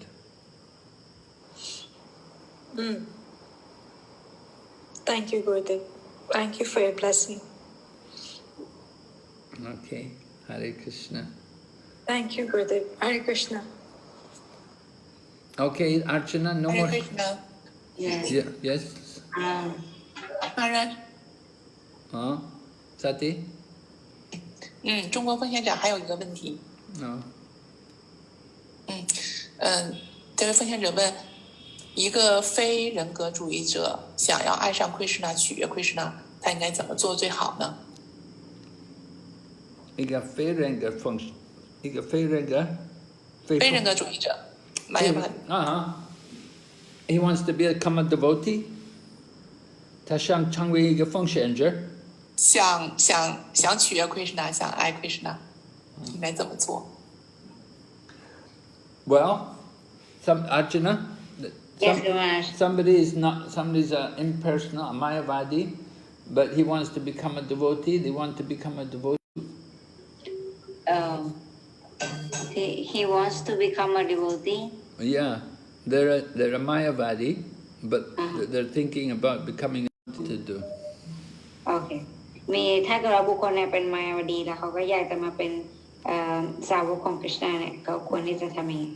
Thank you, Gurudev. Thank you for your blessing. Okay, Hare Krishna. Thank you, Gurudev. Hare Krishna. Okay, Archana, no Hare more. Krishna. Yes. Yeah, yes. Maharaj. Sati? 中国奉献者还有一个问题。这位奉献者问，一个非人格主义者想要爱上 Krishna 取悦 Krishna， 他应该怎么做最好呢？一个非人格主义者 He wants to become a devotee. 他想成为一个奉献者。想取悦 Krishna， 想爱 Krishna， 应该怎么做？ Well, Archana, somebody's impersonal, a Mayavadi, but he wants to become a devotee. They want to become a devotee. He wants to become a devotee. Yeah, they're a Mayavadi, but they're thinking about becoming to do. Okay. มีถ้าเกิดว่าบุคคลเนี่ยเป็นมายาวดีแล้วเขาก็อยากจะมาเป็นสาวกของคริชนาเนี่ยเขาควรที่จะทำยังไง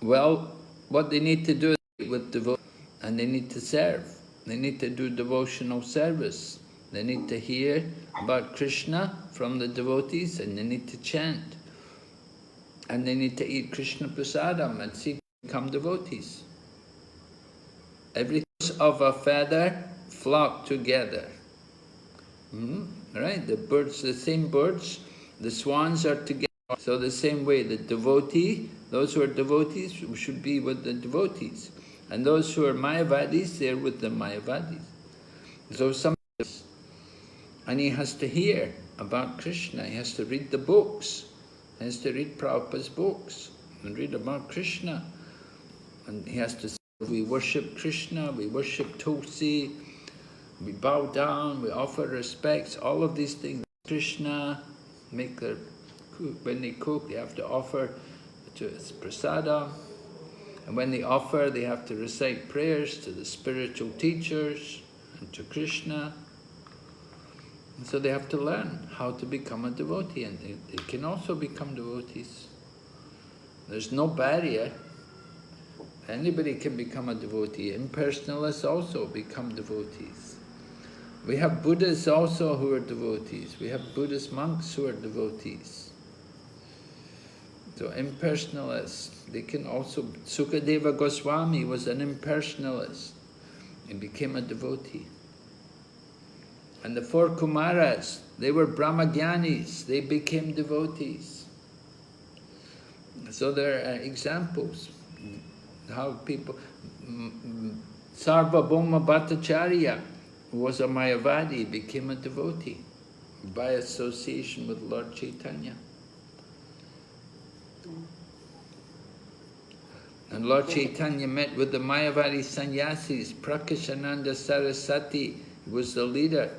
Well, what they need to do with devotion, and they need to serve. They need to do devotional service. They need to hear about Krishna from the devotees, and they need to chant. And they need to eat Krishna prasadam and become devotees. Every of a feather flock together. Right? The birds, the same birds, the swans are together. So the same way, the devotee, those who are devotees should be with the devotees. And those who are Mayavadis, they're with the Mayavadis. So and he has to hear about Krishna, he has to read the books, he has to read Prabhupada's books and read about Krishna. And he has to say, we worship Krishna, we worship Tulsi, we bow down, we offer respects, all of these things. Krishna, when they cook, they have to offer to prasadam. And when they offer, they have to recite prayers to the spiritual teachers and to Krishna. And so they have to learn how to become a devotee, and they can also become devotees. There's no barrier. Anybody can become a devotee. Impersonalists also become devotees. We have Buddhists also who are devotees. We have Buddhist monks who are devotees. So impersonalists, they can also... Sukadeva Goswami was an impersonalist and became a devotee. And the 4 Kumaras, they were Brahmagyanis, they became devotees. So there are examples how people... Sarvabhauma Bhattacharya was a Mayavadi, became a devotee by association with Lord Chaitanya. And Lord Chaitanya met with the Mayavadi sannyasis, Prakashananda Saraswati was the leader.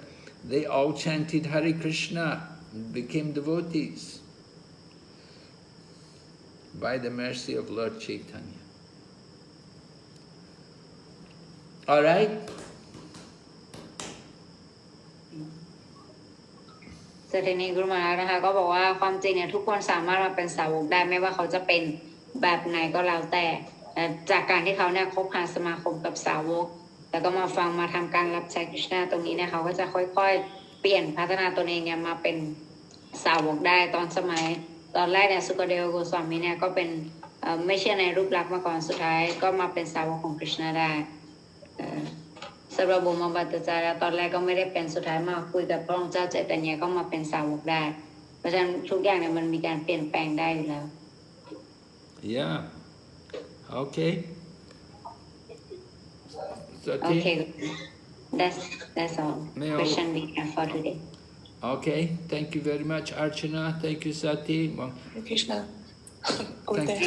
They all chanted Hare Krishna and became devotees by the mercy of Lord Chaitanya. All right? สทีนี้กุมานะคะก็บอกว่าความจริงเนี่ยทุกคนสามารถมาเป็นสาวกได้ไม่ว่าเขาจะเป็นแบบไหนก็แล้วแต่จากการที่เขาเนี่ยคบหาสมาคมกับสาวกแล้วก็มาฟังมาทำการรับใช้คริสต์ตรงนี้เนี่ยเขาก็จะค่อยๆเปลี่ยนพัฒนาตัวเองเนี่ยมาเป็นสาวกได้ตอนแรกเนี่ยสุกเดลโกสวามีเนี่ยก็เป็นไม่เชื่อในรูปลักษณ์มาก่อนสุดท้ายก็มาเป็นสาวกของคริสต์ได้สำหรับบุมบัตจาระตอนแรกก็ไม่ได้เป็นสุดท้ายมาคุยกับพระองค์เจ้าใจแต่เนี้ยก็มาเป็นสาวกได้เพราะฉะนั้นทุกอย่างเนี่ยมันมีการเปลี่ยนแปลงได้อยู่แล้ว Yeah. Okay. Okay, that's all question we have for today. Okay. Thank you very much, Archana. Thank you, Sati. Well, Krishna，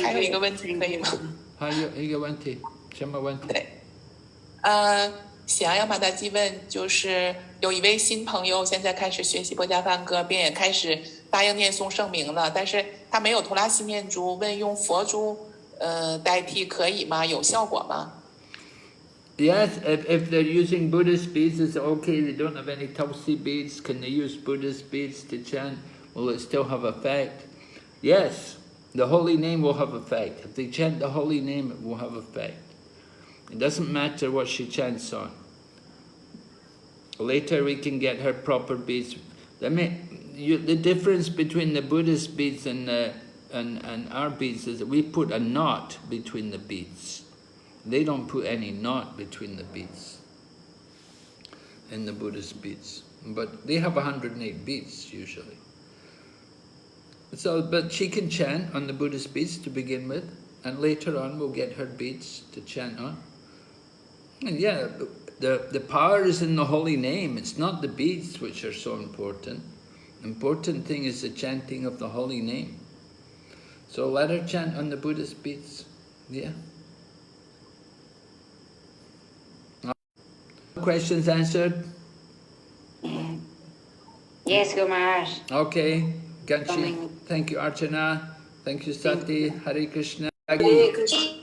还有一个问题可以吗？还有一个问题，什么问题？对，想要马达基问，就是有一位新朋友现在开始学习波迦梵歌，并也开始答应念诵圣名了，但是他没有图拉西念珠，问用佛珠代替可以吗？有效果吗？ Yes, if they're using Buddhist beads, it's okay. They don't have any Tulsi beads. Can they use Buddhist beads to chant? Will it still have effect? Yes, the holy name will have effect. If they chant the holy name, it will have effect. It doesn't matter what she chants on. Later we can get her proper beads. The difference between the Buddhist beads and our beads is that we put a knot between the beads. They don't put any knot between the beads in the Buddhist beads. But they have 108 beads usually. So, but she can chant on the Buddhist beads to begin with, and later on we'll get her beads to chant on. And yeah, the power is in the holy name. It's not the beads which are so important. The important thing is the chanting of the holy name. So let her chant on the Buddhist beads. Yeah. Questions answered? Yes, Guru Okay. Ganshi. Thank you, Archana. Thank you, Sati. Hare Krishna. Hare Krishna.